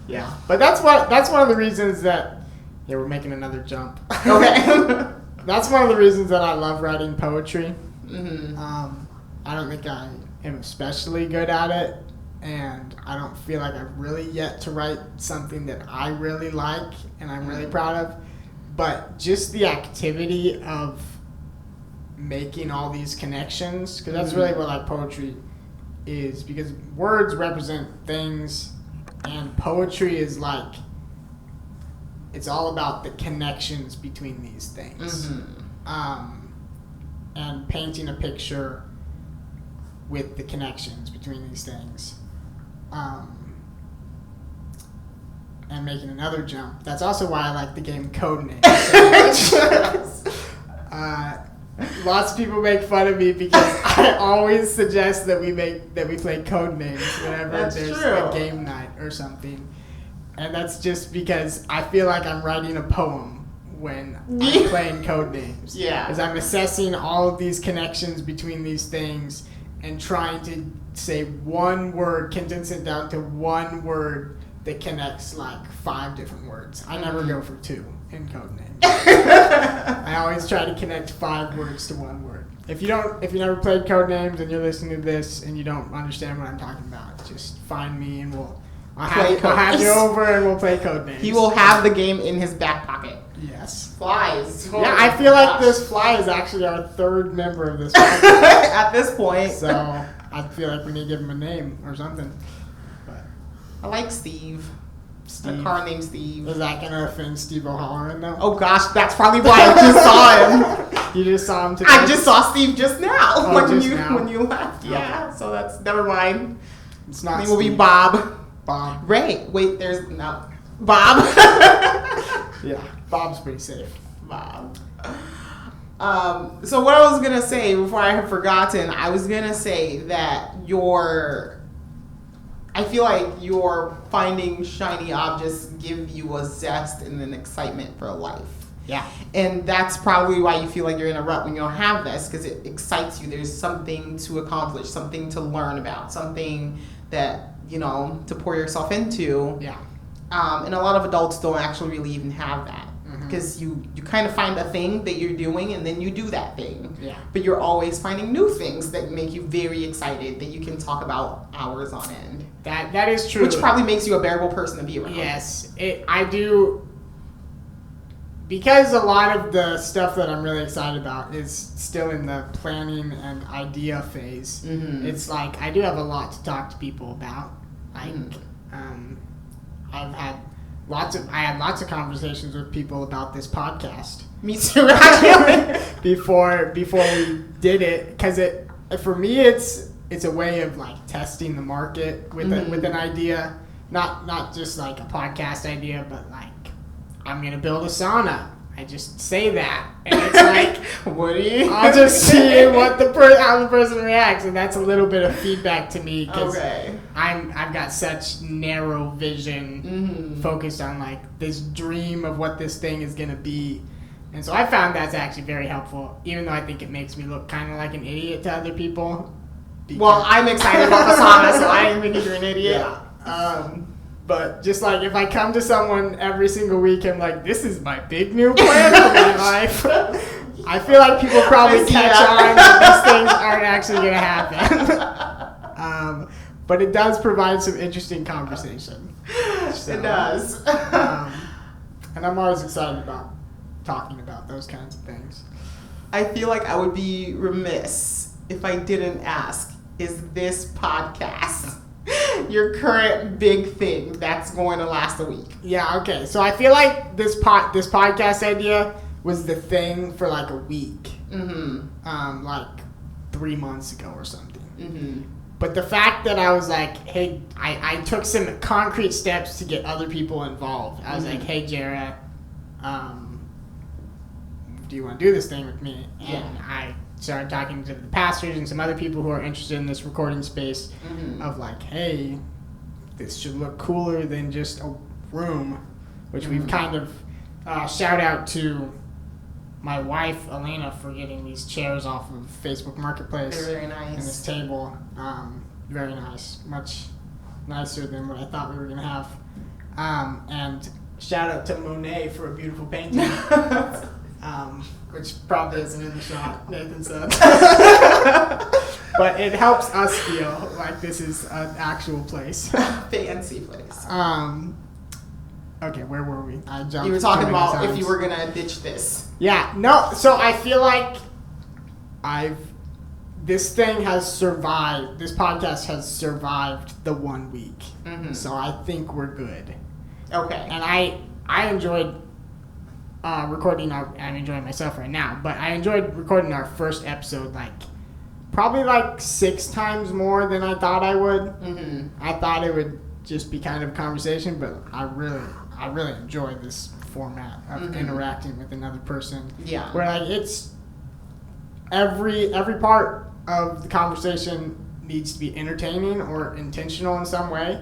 Speaker 1: Yeah. But that's one of the reasons that we're making another jump.
Speaker 2: Okay.
Speaker 1: That's one of the reasons that I love writing poetry.
Speaker 2: Mm-hmm.
Speaker 1: I don't think I am especially good at it, and I don't feel like I've really yet to write something that I really like and I'm really proud of. But just the activity of making all these connections, because that's really what like poetry is, because words represent things, and poetry is like, it's all about the connections between these things. And painting a picture with the connections between these things. And making another jump. That's also why I like the game Codenames so much. Lots of people make fun of me because I always suggest that we play Codenames whenever there's a game night or something. And that's just because I feel like I'm writing a poem when I'm playing Codenames.
Speaker 2: Yeah.
Speaker 1: Because I'm assessing all of these connections between these things and trying to say one word, condense it down to one word that connects like 5 different words. I never go for 2 in Codenames. I always try to connect 5 words to one word. If you never played Codenames and you're listening to this and you don't understand what I'm talking about, just find me and I'll have you over and we'll play Codenames.
Speaker 2: He will have the game in his back pocket.
Speaker 1: Yes.
Speaker 2: Flies.
Speaker 1: Yeah, I feel like this fly is actually our 3rd member of this podcast.
Speaker 2: At this point.
Speaker 1: So I feel like we need to give him a name or something. But
Speaker 2: I like Steve.
Speaker 1: Steve.
Speaker 2: A car named Steve.
Speaker 1: Is that gonna offend Steve O'Halloran though?
Speaker 2: Oh gosh, that's probably why I just saw him.
Speaker 1: You just saw him today?
Speaker 2: I just saw Steve just now
Speaker 1: Oh,
Speaker 2: when you left. Yeah, so that's never mind.
Speaker 1: It's not.
Speaker 2: Name will be
Speaker 1: Steve.
Speaker 2: Bob.
Speaker 1: Bob.
Speaker 2: Ray. Wait, there's no Bob.
Speaker 1: Yeah, Bob's pretty safe.
Speaker 2: Bob. So what I was gonna say before I had forgotten, I was gonna say that I feel like your finding shiny objects give you a zest and an excitement for life.
Speaker 1: Yeah.
Speaker 2: And that's probably why you feel like you're in a rut when you don't have this, because it excites you. There's something to accomplish, something to learn about, something that, to pour yourself into.
Speaker 1: Yeah.
Speaker 2: And a lot of adults don't actually really even have that. Because you kind of find a thing that you're doing and then you do that thing.
Speaker 1: Yeah.
Speaker 2: But you're always finding new things that make you very excited that you can talk about hours on end.
Speaker 1: That is true.
Speaker 2: Which probably makes you a bearable person to be around.
Speaker 1: Yes. I do. Because a lot of the stuff that I'm really excited about is still in the planning and idea phase. It's like I do have a lot to talk to people about. Like, I had lots of conversations with people about this podcast.
Speaker 2: Me too, actually.
Speaker 1: before we did it, because for me it's a way of like testing the market with an idea, not just like a podcast idea, but like I'm gonna build a sauna. I just say that, and it's like,
Speaker 2: what do you?
Speaker 1: I'll just see how the person reacts, and that's a little bit of feedback to me because I've got such narrow vision, focused on like this dream of what this thing is gonna be, and so I found that's actually very helpful, even though I think it makes me look kind of like an idiot to other people.
Speaker 2: Well, I'm excited about the sauna, so I didn't think you're an idiot.
Speaker 1: Yeah. But just like if I come to someone every single week and like, this is my big new plan for my life, I feel like people probably catch on that these things aren't actually going to happen. But it does provide some interesting conversation. So,
Speaker 2: it does.
Speaker 1: And I'm always excited about talking about those kinds of things.
Speaker 2: I feel like I would be remiss if I didn't ask, is this podcast your current big thing that's going to last a week.
Speaker 1: Yeah, okay. So I feel like this podcast idea was the thing for like a week. Like 3 months ago or something. But the fact that I was like, hey, I took some concrete steps to get other people involved. I was like, hey, Jerra, do you want to do this thing with me? And I started talking to the pastors and some other people who are interested in this recording space of like, hey, this should look cooler than just a room, which we've kind of shout out to my wife, Elena, for getting these chairs off of Facebook Marketplace.
Speaker 2: They're very nice.
Speaker 1: And this table. Very nice. Much nicer than what I thought we were going to have. And shout out to Monet for a beautiful painting. Which probably isn't in the shot, Nathan said. But it helps us feel like this is an actual place.
Speaker 2: Fancy place.
Speaker 1: Okay, where were we? I jumped.
Speaker 2: You were talking about
Speaker 1: times.
Speaker 2: if you were gonna ditch this.
Speaker 1: Yeah, no. So I feel like this thing has survived. This podcast has survived the 1 week. So I think we're good.
Speaker 2: Okay.
Speaker 1: And I enjoyed recording I'm enjoying myself right now, but I enjoyed recording our first episode probably 6 times more than I thought I would. I thought it would just be kind of a conversation, but I really enjoy this format of interacting with another person.
Speaker 2: Yeah.
Speaker 1: Where it's every part of the conversation needs to be entertaining or intentional in some way.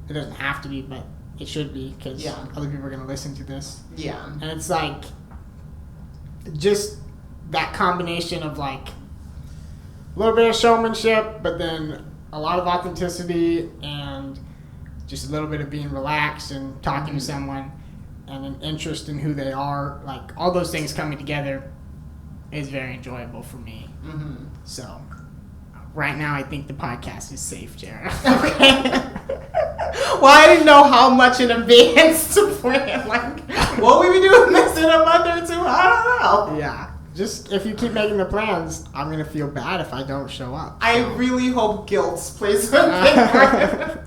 Speaker 1: It doesn't have to be, but it should be, because other people are going to listen to this.
Speaker 2: Yeah.
Speaker 1: And it's just that combination of a little bit of showmanship, but then a lot of authenticity and just a little bit of being relaxed and talking to someone and an interest in who they are. All those things coming together is very enjoyable for me. So right now I think the podcast is safe, Jerra.
Speaker 2: Okay. Well, I didn't know how much in advance to plan. Will we be doing this in a month or two? I don't know.
Speaker 1: Yeah. Just if you keep making the plans, I'm going to feel bad if I don't show up.
Speaker 2: I really hope guilt plays a big part.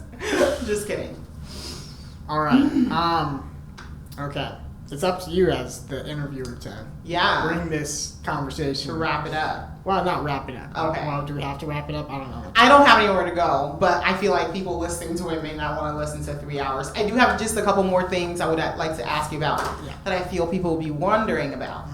Speaker 2: Just kidding.
Speaker 1: All right. Okay. It's up to you as the interviewer to bring this conversation.
Speaker 2: To wrap it up.
Speaker 1: Well, not wrap it up.
Speaker 2: Okay.
Speaker 1: Well, do we have to wrap it up? I don't know.
Speaker 2: I don't have anywhere to go, but I feel like people listening to it may not want to listen to 3 hours. I do have just a couple more things I would like to ask you about that I feel people will be wondering about.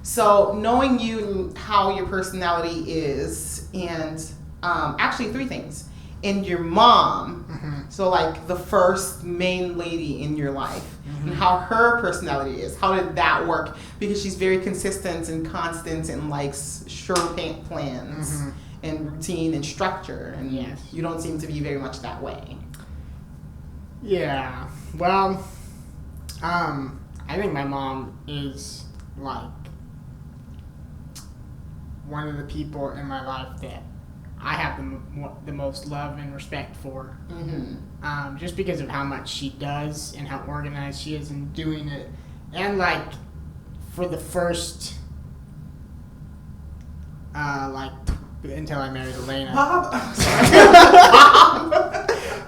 Speaker 2: So, knowing you, how your personality is, and actually 3 things. And your mom, so the first main lady in your life, and how her personality is. How did that work? Because she's very consistent and constant and likes sure plans and routine and structure. And you don't seem to be very much that way.
Speaker 1: Yeah. Well, I think my mom is one of the people in my life that I have the most love and respect for. Just because of how much she does and how organized she is in doing it. And for the first until I married Elena.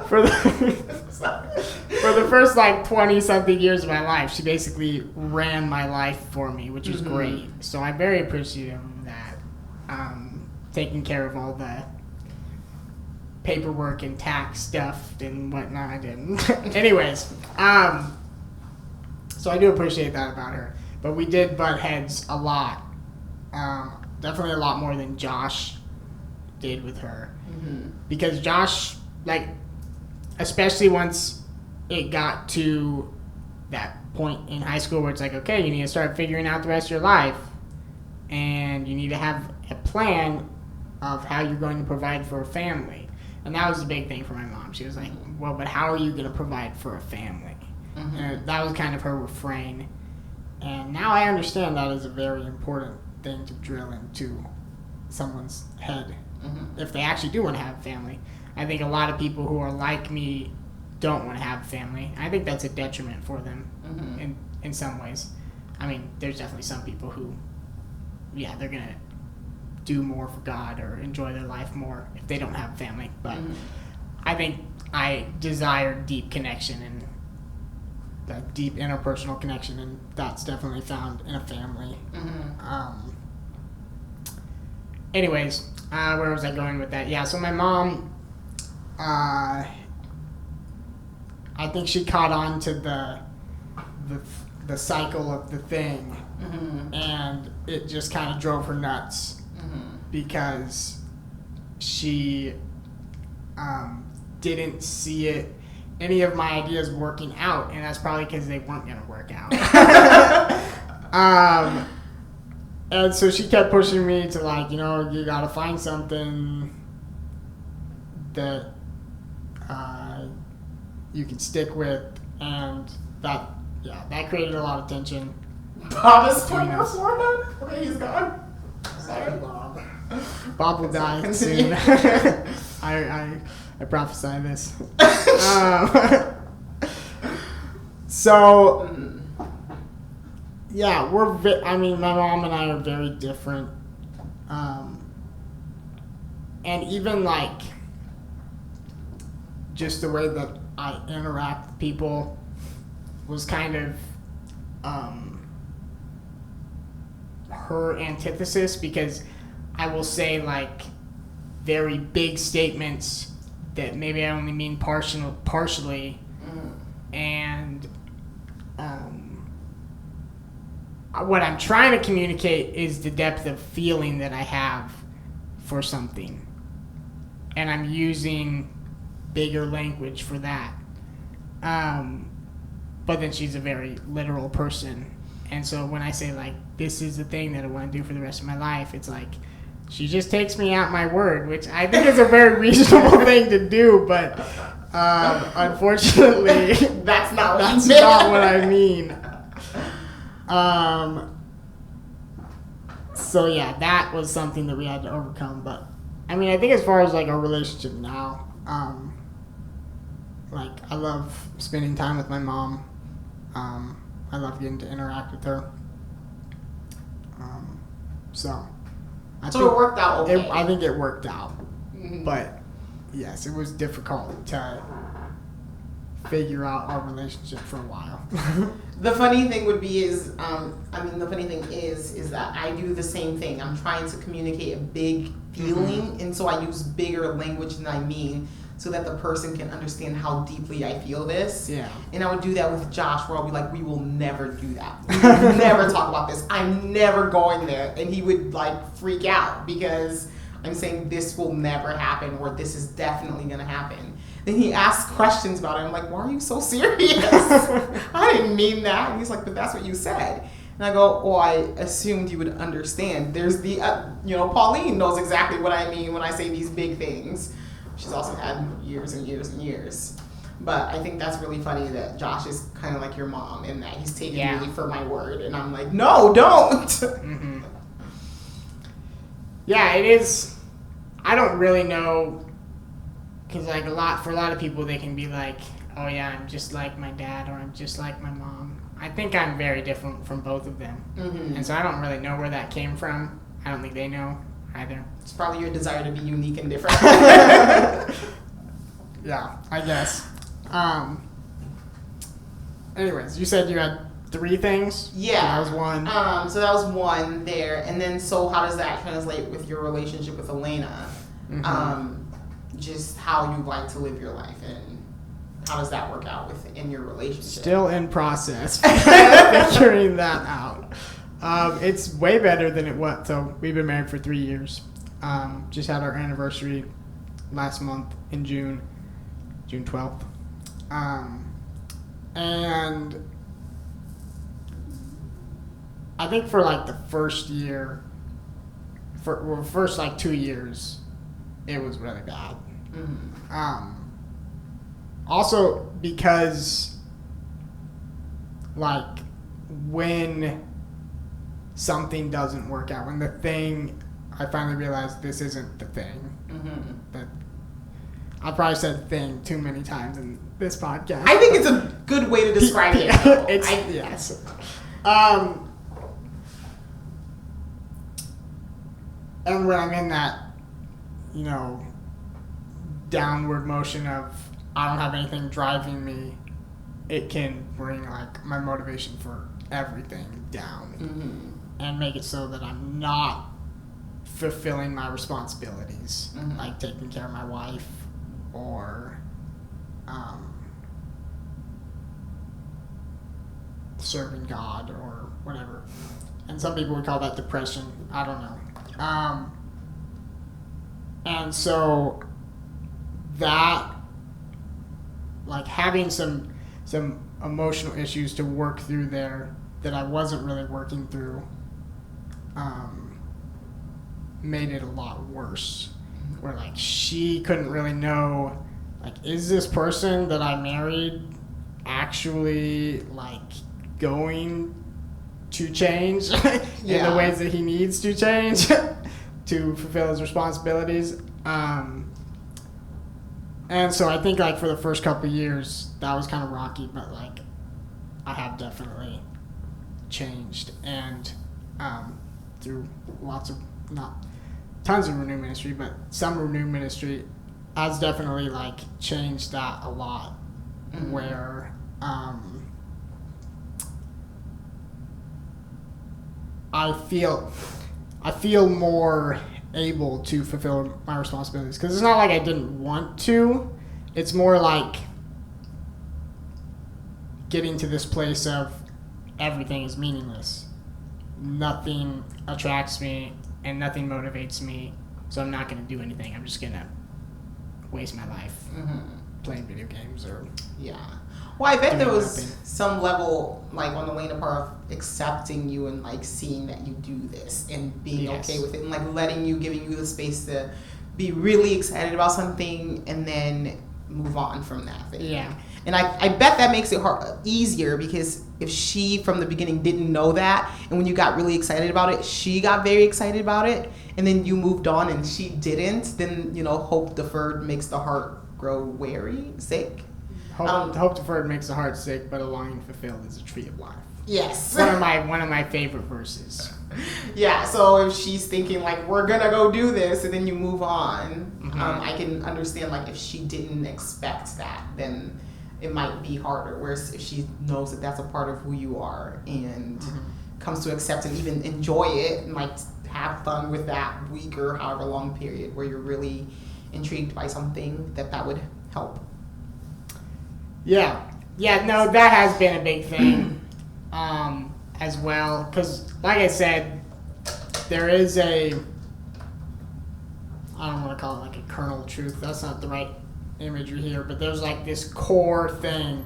Speaker 1: For the first 20 something years of my life, she basically ran my life for me, which was great. So I'm very appreciative of that. Taking care of all the paperwork and tax stuff and whatnot. And anyways, so I do appreciate that about her. But we did butt heads a lot. Definitely a lot more than Josh did with her. Because Josh, especially once it got to that point in high school where it's okay, you need to start figuring out the rest of your life. And you need to have a plan of how you're going to provide for a family. And that was the big thing for my mom. She was well, but how are you going to provide for a family? And that was kind of her refrain. And now I understand that is a very important thing to drill into someone's head. If they actually do want to have a family. I think a lot of people who are like me don't want to have a family. I think that's a detriment for them in some ways. I mean, there's definitely some people who, they're going to do more for God or enjoy their life more if they don't have a family. But I think I desire deep connection and that deep interpersonal connection, and that's definitely found in a family. Anyways, where was I going with that? Yeah, so my mom, I think she caught on to the cycle of the thing, and it just kind of drove her nuts because she didn't see any of my ideas working out, and that's probably because they weren't going to work out. And so she kept pushing me to, like, you know, you got to find something that you can stick with, and that created a lot of tension.
Speaker 2: Bob is putting her forehead. Okay, he's gone.
Speaker 1: Sorry, Bob. Bob will die soon. I prophesy this. So, yeah, my mom and I are very different. And even, like, just the way that I interact with people was kind of her antithesis, because I will say, like, very big statements that maybe I only mean partially, and what I'm trying to communicate is the depth of feeling that I have for something, and I'm using bigger language for that. But then she's a very literal person, and so when I say, like, this is the thing that I want to do for the rest of my life, it's like she just takes me at my word, which I think is a very reasonable thing to do, but unfortunately,
Speaker 2: that's not
Speaker 1: what I mean. So yeah, that was something that we had to overcome. But I mean, I think as far as, like, our relationship now, like, I love spending time with my mom. I love getting to interact with her. So
Speaker 2: it worked out okay.
Speaker 1: I think it worked out. But yes, it was difficult to figure out our relationship for a while.
Speaker 2: The funny thing is that I do the same thing. I'm trying to communicate a big feeling, and so I use bigger language than I mean, so that the person can understand how deeply I feel this.
Speaker 1: Yeah.
Speaker 2: And I would do that with Josh, where I'll be like, we will never do that. We will never talk about this. I'm never going there. And he would, like, freak out because I'm saying this will never happen, or this is definitely going to happen. Then he asks questions about it. I'm like, why are you so serious? I didn't mean that. And he's like, but that's what you said. And I go, oh, I assumed you would understand. There's the, Pauline knows exactly what I mean when I say these big things. She's also had years and years and years. But I think that's really funny that Josh is kind of like your mom in that he's taking me for my word. And I'm like, no, don't.
Speaker 1: Yeah, it is. I don't really know. Because, like, for a lot of people, they can be like, oh, yeah, I'm just like my dad, or I'm just like my mom. I think I'm very different from both of them. And so I don't really know where that came from. I don't think they know either.
Speaker 2: It's probably your desire to be unique and different.
Speaker 1: Yeah, I guess. Anyways, you said you had 3 things?
Speaker 2: Yeah.
Speaker 1: So that was one.
Speaker 2: So that was one there. And then, so how does that translate with your relationship with Elena? Just how you like to live your life, and how does that work out in your relationship?
Speaker 1: Still in process. Figuring that out. It's way better than it was. So we've been married for 3 years. Just had our anniversary last month in June 12th. And I think for, like, the first year, first, like, 2 years, it was really bad. Also because, like, when something doesn't work out, when the thing, I finally realized this isn't the thing. That I probably said thing too many times in this podcast.
Speaker 2: I think it's a good way to describe it.
Speaker 1: Yes. and when I'm in that, downward motion of I don't have anything driving me, it can bring like my motivation for everything down and make it so that I'm not fulfilling my responsibilities, like taking care of my wife or serving God or whatever. And some people would call that depression. I don't know. And so that, like having some emotional issues to work through there that I wasn't really working through, made it a lot worse. Where like she couldn't really know, like, is this person that I married actually like going to change in the ways that he needs to change to fulfill his responsibilities. And so I think like for the first couple of years that was kind of rocky, but like I have definitely changed, and through lots of, not tons of Renew Ministry, but some Renew Ministry has definitely like changed that a lot, where I feel more able to fulfill my responsibilities, because it's not like I didn't want to. It's more like getting to this place of everything is meaningless, nothing attracts me and nothing motivates me, so I'm not going to do anything. I'm just going to waste my life playing video games or
Speaker 2: well, I bet there was
Speaker 1: nothing.
Speaker 2: some level, like on the Lena part, of accepting you and like seeing that you do this and being okay with it, and like giving you the space to be really excited about something and then move on from that thing.
Speaker 1: Yeah.
Speaker 2: And I bet that makes it easier, because if she from the beginning didn't know that, and when you got really excited about it, she got very excited about it, and then you moved on and she didn't, then hope deferred makes the heart grow sick.
Speaker 1: Hope deferred makes the heart sick, but a longing fulfilled is a tree of life.
Speaker 2: Yes.
Speaker 1: One of my favorite verses.
Speaker 2: Yeah, so if she's thinking like, we're gonna go do this, and then you move on, I can understand like if she didn't expect that, then it might be harder. Whereas if she knows that that's a part of who you are and comes to accept and even enjoy it and like have fun with that week or however long period where you're really intrigued by something, that would help.
Speaker 1: Yeah, no, that has been a big thing as well, because like I said, there is I don't want to call it like a kernel of truth, that's not the right imagery here, but there's like this core thing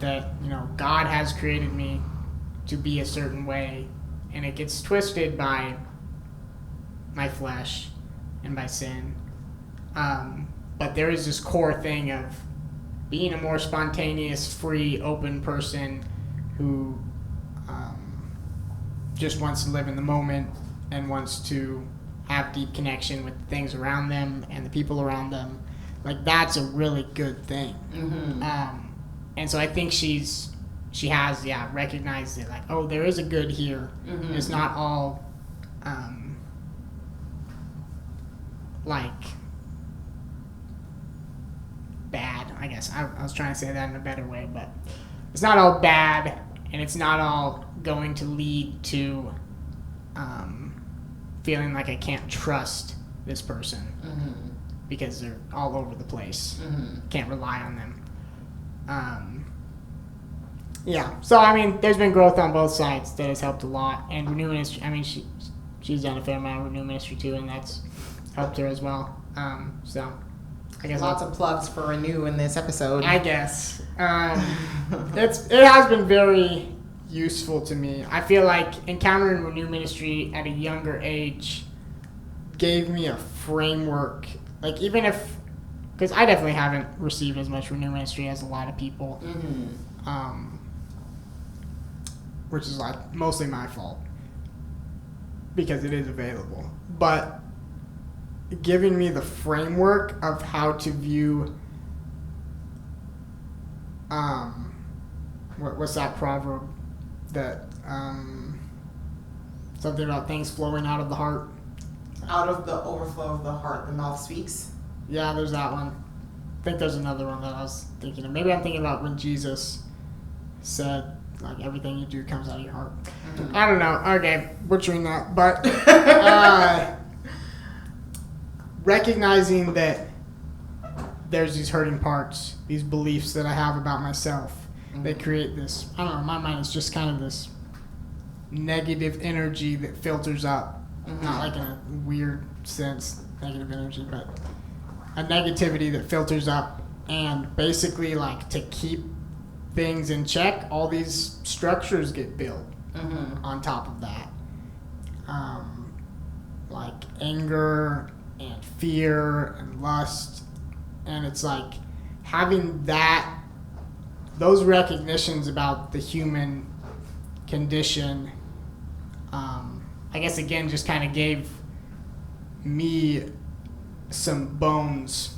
Speaker 1: that God has created me to be a certain way, and it gets twisted by my flesh and by sin, but there is this core thing of being a more spontaneous, free, open person who just wants to live in the moment and wants to have deep connection with the things around them and the people around them. Like, that's a really good thing. And so I think she has recognized it, like, oh, there is a good here. It's not all like bad, I guess. I was trying to say that in a better way, but it's not all bad, and it's not all going to lead to feeling like I can't trust this person because they're all over the place. Can't rely on them. So I mean, there's been growth on both sides that has helped a lot, and Renew Ministry, I mean, she's done a fair amount of Renew Ministry too, and that's helped her as well. So I guess
Speaker 2: lots of plugs for Renew in this episode.
Speaker 1: I guess it has been very useful to me. I feel like encountering Renew Ministry at a younger age gave me a framework. Like, even if, because I definitely haven't received as much Renew Ministry as a lot of people, which is like mostly my fault because it is available. But giving me the framework of how to view what's that proverb that something about things flowing out of the heart,
Speaker 2: Out of the overflow of the heart, the mouth speaks.
Speaker 1: Yeah, there's that one. I think there's another one that I was thinking of. Maybe I'm thinking about when Jesus said, like, everything you do comes out of your heart. Mm-hmm. I don't know. Okay, butchering that. But recognizing that there's these hurting parts, these beliefs that I have about myself, they create this, I don't know, in my mind it's just kind of this negative energy that filters up. Not like in a weird sense, negative energy, but a negativity that filters up, and basically, like, to keep things in check, all these structures get built on top of that. Like anger and fear and lust, and it's like having those recognitions about the human condition, I guess, again, just kind of gave me some bones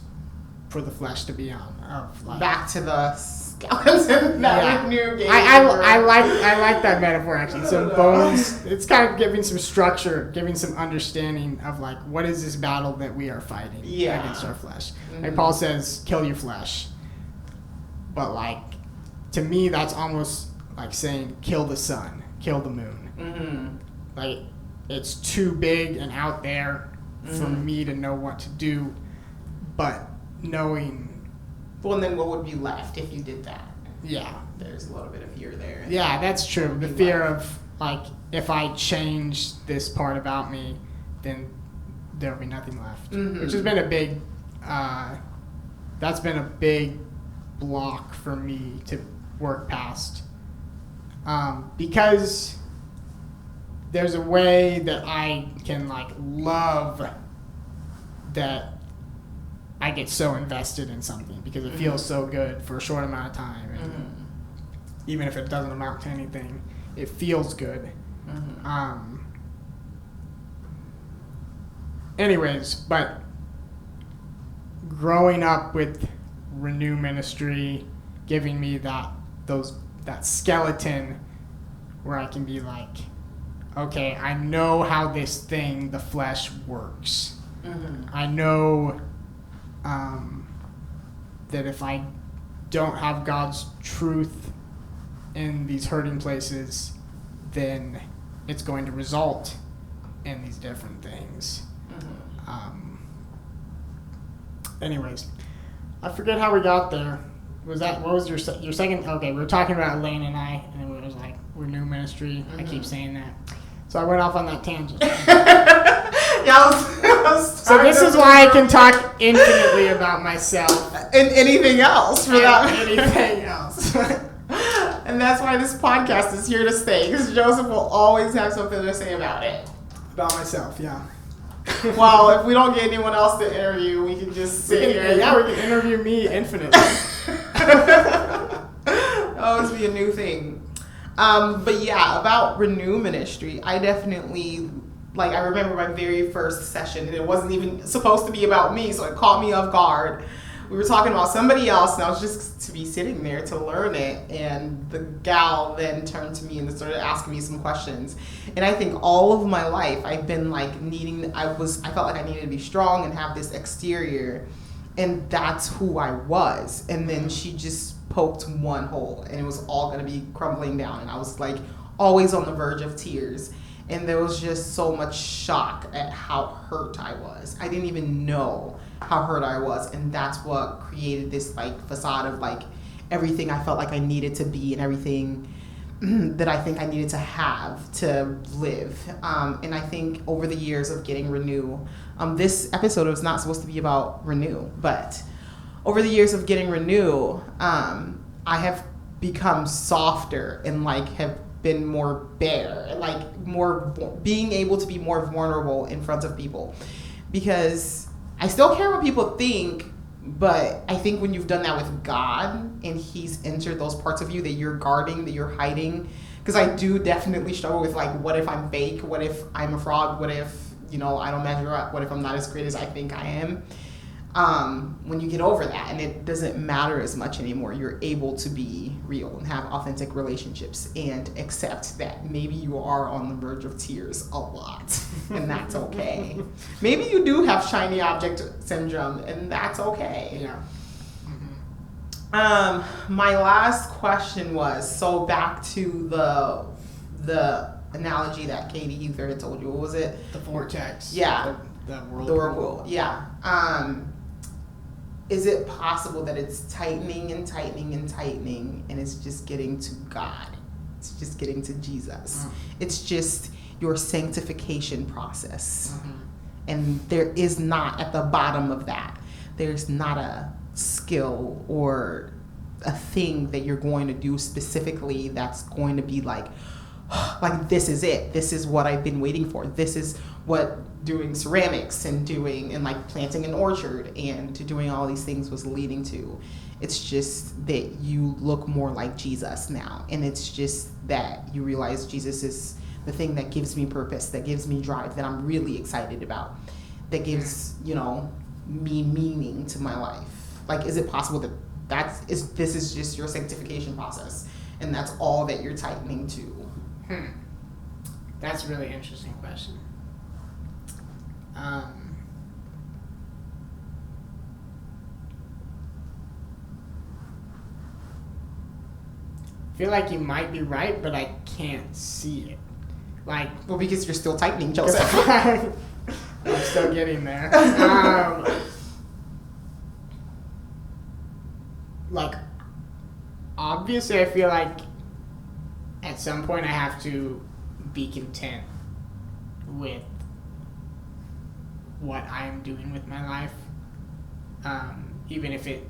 Speaker 1: for the flesh to be on. Of, like,
Speaker 2: back to the skeleton that Renew gave.
Speaker 1: I like that metaphor, actually. Some bones. It's kind of giving some structure, giving some understanding of, like, what is this battle that we are fighting against our flesh. Like Paul says, kill your flesh. But, like, to me, that's almost like saying kill the sun, kill the moon. Like, it's too big and out there for me to know what to do, but knowing.
Speaker 2: Well, and then what would be left if you did that?
Speaker 1: Yeah.
Speaker 2: There's a little bit of fear there.
Speaker 1: Yeah, that's true. The fear of, like, if I change this part about me, then there'll be nothing left. Which has been a big, that's been a big block for me to work past. Because there's a way that I can, like, love that I get so invested in something because it feels so good for a short amount of time. And even if it doesn't amount to anything, it feels good. Anyways, but growing up with Renew Ministry, giving me that skeleton where I can be like, okay, I know how this thing, the flesh, works. I know that if I don't have God's truth in these hurting places, then it's going to result in these different things. Anyways, I forget how we got there. What was your second? Okay, we were talking about Elaine and I, and it was like, we're new ministry. I keep saying that. So I went off on that tangent. So this is why I can talk infinitely about myself.
Speaker 2: And anything else for that.
Speaker 1: Anything else.
Speaker 2: And that's why this podcast is here to stay, because Joseph will always have something to say about it.
Speaker 1: About myself, yeah.
Speaker 2: Well, if we don't get anyone else to interview, we can just sit here.
Speaker 1: Yeah, we can interview me infinitely.
Speaker 2: Always be a new thing. But yeah, about Renew Ministry, I definitely, like, I remember my very first session, and it wasn't even supposed to be about me, so it caught me off guard. We were talking about somebody else, and I was just to be sitting there to learn it, and the gal then turned to me and started asking me some questions. And I think all of my life I've been like I felt like I needed to be strong and have this exterior, and that's who I was. And then she just poked one hole, and it was all gonna be crumbling down, and I was like always on the verge of tears. And there was just so much shock at how hurt I was. I didn't even know how hurt I was. And that's what created this, like, facade of, like, everything I felt like I needed to be and everything that I think I needed to have to live. And I think over the years of getting Renew, this episode was not supposed to be about Renew, but over the years of getting Renew, I have become softer and, like, have been more bare and, like, more being able to be more vulnerable in front of people, because I still care what people think, but I think when you've done that with God and He's entered those parts of you that you're guarding, that you're hiding, because I do definitely struggle with, like, what if I'm fake? What if I'm a fraud? What if, I don't measure up? What if I'm not as great as I think I am? when you get over that and it doesn't matter as much anymore, you're able to be real and have authentic relationships and accept that maybe you are on the verge of tears a lot, and that's okay. Maybe you do have shiny object syndrome, and that's okay.
Speaker 1: Yeah.
Speaker 2: My last question was, so back to the analogy that Katie Heather had told you. What was it?
Speaker 1: The vortex.
Speaker 2: Yeah.
Speaker 1: The
Speaker 2: whirlpool. Yeah. Is it possible that it's tightening and tightening and tightening, and it's just getting to God? It's just getting to Jesus. It's just your sanctification process. And there is not, at the bottom of that, there's not a skill or a thing that you're going to do specifically that's going to be like this is it. This is what I've been waiting for. This is what doing ceramics and doing and like planting an orchard and to doing all these things was leading to. It's just that you look more like Jesus now. And it's just that you realize Jesus is the thing that gives me purpose, that gives me drive, that I'm really excited about, that gives, me meaning to my life. Like, is it possible that this is just your sanctification process and that's all that you're tightening to?
Speaker 1: That's a really interesting question. I feel like you might be right, but I can't see it.
Speaker 2: Well, because you're still tightening, Joseph.
Speaker 1: I'm still getting there. Obviously, I feel like at some point I have to be content with what I am doing with my life, even if it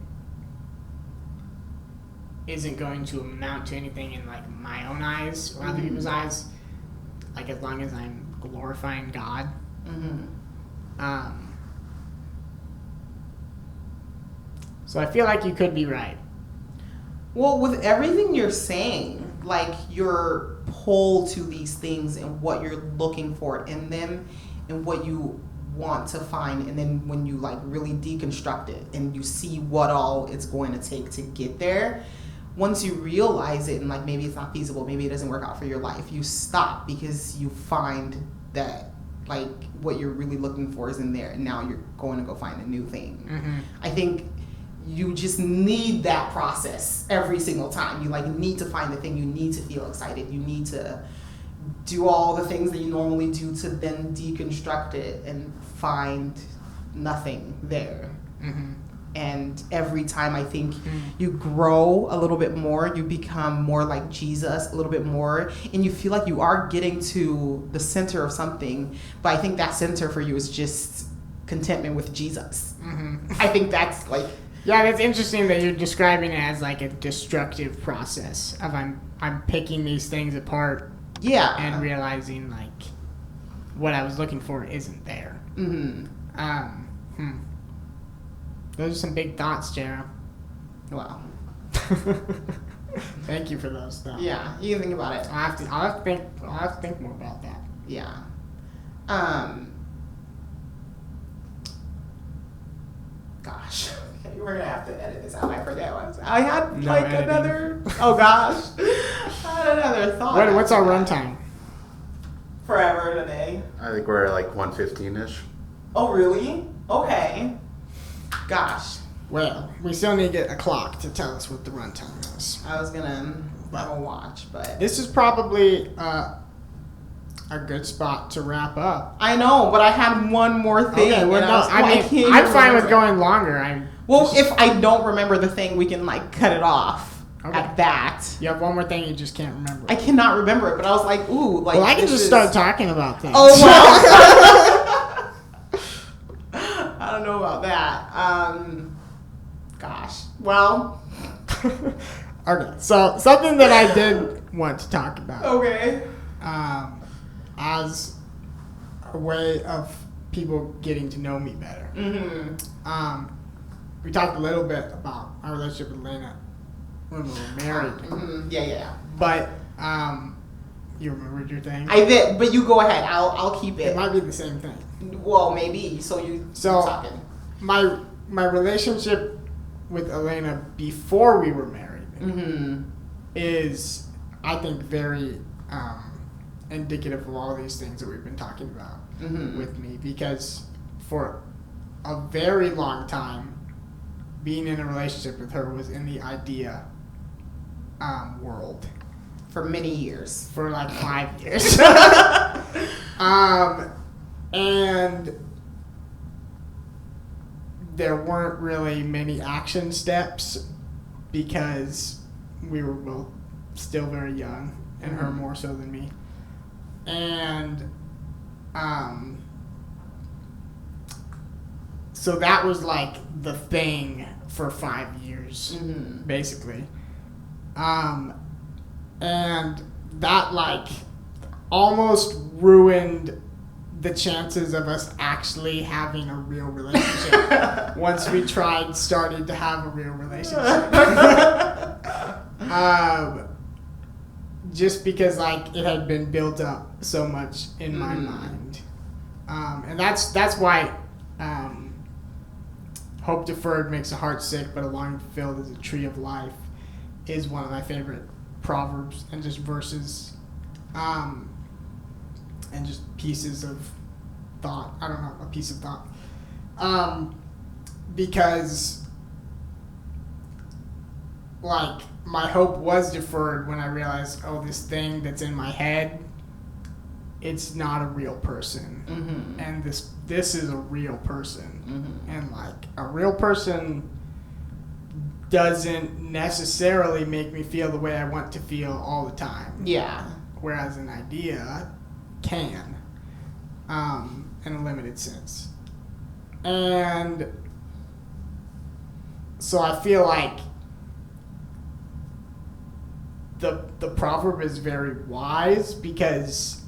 Speaker 1: isn't going to amount to anything in my own eyes or other people's eyes. As long as I'm glorifying God. So I feel like you could be right.
Speaker 2: Well, with everything you're saying, your pull to these things and what you're looking for in them and what you want to find, and then when you really deconstruct it and you see what all it's going to take to get there, once you realize it and maybe it's not feasible, maybe it doesn't work out for your life, you stop because you find that what you're really looking for is in there, and now you're going to go find a new thing. I think you just need that process every single time. You need to find the thing. You need to feel excited. You need to do all the things that you normally do to then deconstruct it and find nothing there. And every time I think you grow a little bit more, you become more like Jesus a little bit more, and you feel like you are getting to the center of something, but I think that center for you is just contentment with Jesus. I think that's
Speaker 1: yeah, that's interesting that you're describing it as a destructive process of I'm picking these things apart, and realizing what I was looking for isn't there. Those are some big thoughts, Jerra.
Speaker 2: Wow.
Speaker 1: Thank you for those thoughts.
Speaker 2: Yeah, you can think about it.
Speaker 1: I'll have to think more about that.
Speaker 2: Yeah. Gosh. We're gonna have to edit this out. I forget what I had another. Oh gosh, I had another thought.
Speaker 1: What's our runtime?
Speaker 2: Forever today.
Speaker 3: I think we're 1:15-ish.
Speaker 2: Oh really? Okay. Gosh.
Speaker 1: Well, we still need to get a clock to tell us what the runtime is.
Speaker 2: I was gonna have a watch, but
Speaker 1: this is probably a good spot to wrap up.
Speaker 2: I know, but I had one more thing.
Speaker 1: Okay, well, I'm fine with going longer.
Speaker 2: If I don't remember the thing, we can cut it off at that.
Speaker 1: You have one more thing you just can't remember.
Speaker 2: I cannot remember it, but I was like, ooh,
Speaker 1: well, I can just start talking about things.
Speaker 2: Oh well. I don't know about that. Gosh. Well.
Speaker 1: Okay. So something that I did want to talk about.
Speaker 2: Okay.
Speaker 1: As a way of people getting to know me better. We talked a little bit about our relationship with Lena when we were married.
Speaker 2: Yeah.
Speaker 1: But you remembered your thing?
Speaker 2: I did, but you go ahead. I'll keep it.
Speaker 1: It might be the same thing.
Speaker 2: Well, maybe. So keep talking.
Speaker 1: My my relationship with Elena before we were married is, I think, very indicative of all these things that we've been talking about with me, because for a very long time, being in a relationship with her was in the idea world.
Speaker 2: For many years.
Speaker 1: For like 5 years. And there weren't really many action steps because we were both still very young, and her more so than me. And so that was like the thing for 5 years, basically. And that like almost ruined the chances of us actually having a real relationship once we started to have a real relationship. Just because like it had been built up so much in my mind. And that's why hope deferred makes a heart sick, but a longing fulfilled is a tree of life is one of my favorite proverbs and just verses and just pieces of thought. I don't know, a piece of thought. Because like my hope was deferred when I realized, oh, this thing that's in my head, it's not a real person. And this is a real person. And like a real person doesn't necessarily make me feel the way I want to feel all the time.
Speaker 2: Yeah.
Speaker 1: Whereas an idea can, in a limited sense. And so I feel like the proverb is very wise, because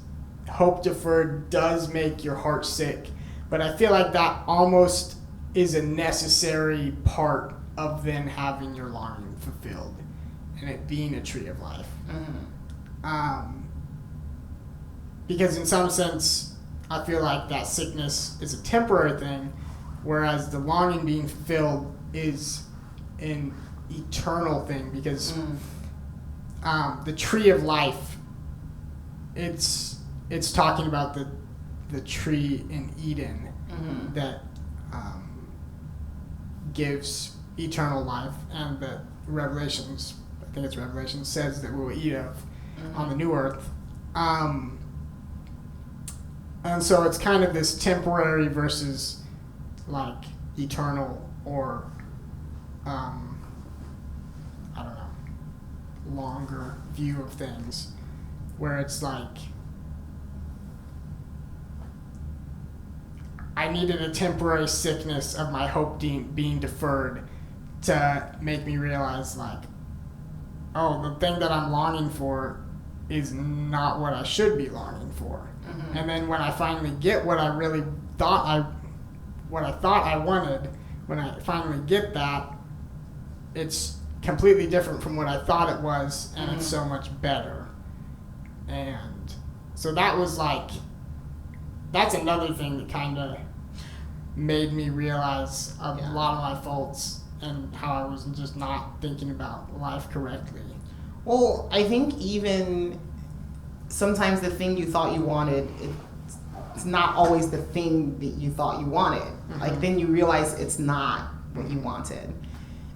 Speaker 1: hope deferred does make your heart sick. But I feel like that almost is a necessary part of then having your longing fulfilled and it being a tree of life. Because in some sense, I feel like that sickness is a temporary thing, whereas the longing being fulfilled is an eternal thing, because the tree of life, it's talking about the tree in Eden that gives eternal life, and that Revelations, I think it's Revelation, says that we'll eat of on the new earth. And so it's kind of this temporary versus like eternal, or I don't know, longer view of things, where it's like I needed a temporary sickness of my hope being deferred to make me realize, like, oh, the thing that I'm longing for is not what I should be longing for. And then when I finally get what I really thought I wanted, when I finally get that, it's completely different from what I thought it was, and it's so much better. And so that was like, that's another thing that kind of made me realize a lot of my faults and how I was just not thinking about life correctly.
Speaker 2: Well, I think even sometimes the thing you thought you wanted, it's not always the thing that you thought you wanted. Like then you realize it's not what you wanted.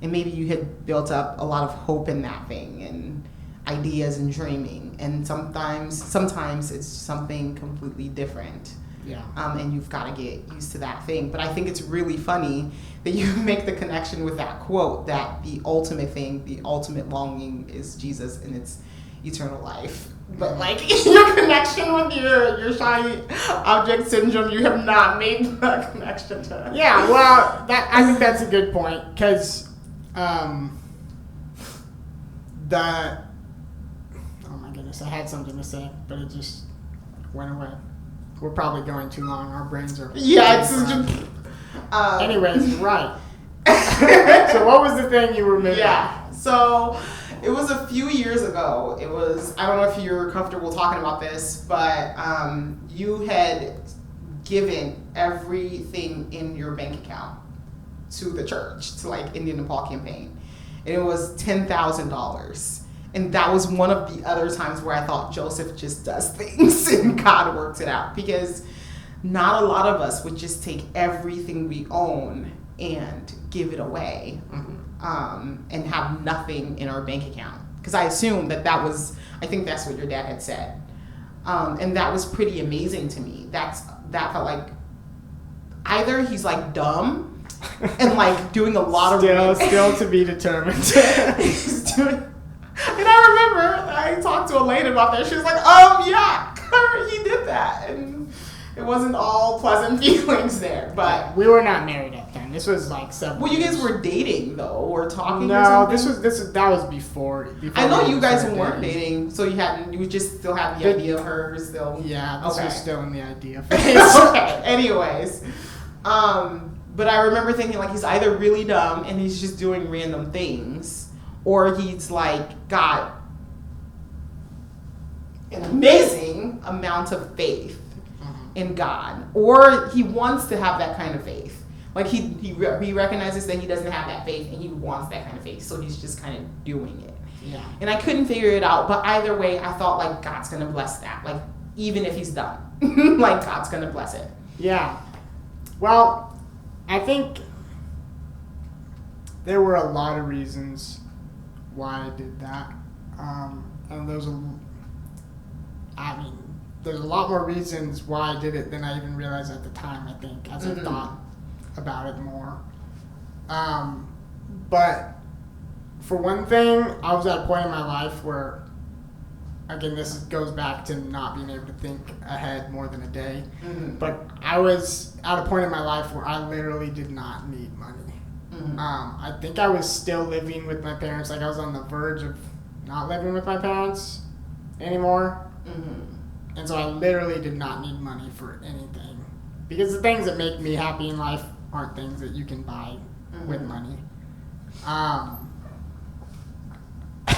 Speaker 2: And maybe you had built up a lot of hope in that thing and ideas and dreaming. And sometimes it's something completely different.
Speaker 1: Yeah.
Speaker 2: And you've got to get used to that thing. But I think it's really funny that you make the connection with that quote, that the ultimate thing, the ultimate longing is Jesus and it's eternal life. But like your connection with your shiny object syndrome, you have not made that connection to it.
Speaker 1: Yeah, well, I think that's a good point, because oh my goodness, I had something to say, but it just went away. We're probably going too long. Our brains are...
Speaker 2: Yeah, it's just...
Speaker 1: Anyways, you're right. So what was the thing you were making?
Speaker 2: Yeah, so it was a few years ago. It was, I don't know if you're comfortable talking about this, but you had given everything in your bank account to the church, to like Indian Nepal campaign. And it was $10,000. And that was one of the other times where I thought Joseph just does things and God works it out. Because not a lot of us would just take everything we own and give it away, and have nothing in our bank account. Because I assumed I think that's what your dad had said. And that was pretty amazing to me. That felt like either he's like dumb and like doing a lot of
Speaker 1: still to be determined.
Speaker 2: He's doing, and I remember I talked to Elaine about that. She was like, yeah, he did that, and it wasn't all pleasant feelings there. But
Speaker 1: we were not married at the time. This was like 7
Speaker 2: well, you
Speaker 1: years.
Speaker 2: guys were dating though, or talking.
Speaker 1: No,
Speaker 2: or something?
Speaker 1: that was before
Speaker 2: I know you guys
Speaker 1: started
Speaker 2: weren't dating, so you just still had the idea of her still.
Speaker 1: Yeah, this was still in the idea phase.
Speaker 2: Okay. Anyways, but I remember thinking like he's either really dumb and he's just doing random things, or he's like got an amazing amount of faith in God, or he wants to have that kind of faith. Like he recognizes that he doesn't have that faith and he wants that kind of faith, so he's just kind of doing it.
Speaker 1: Yeah.
Speaker 2: And I couldn't figure it out, but either way, I thought like God's gonna bless that. Like even if he's dumb, like God's gonna bless it.
Speaker 1: Yeah. Well, I think there were a lot of reasons why I did that, and there's a lot more reasons why I did it than I even realized at the time, I think, as I thought about it more. But for one thing, I was at a point in my life where, again, this goes back to not being able to think ahead more than a day. But I was at a point in my life where I literally did not need money. I think I was still living with my parents. Like I was on the verge of not living with my parents anymore. And so I literally did not need money for anything. Because the things that make me happy in life aren't things that you can buy with money.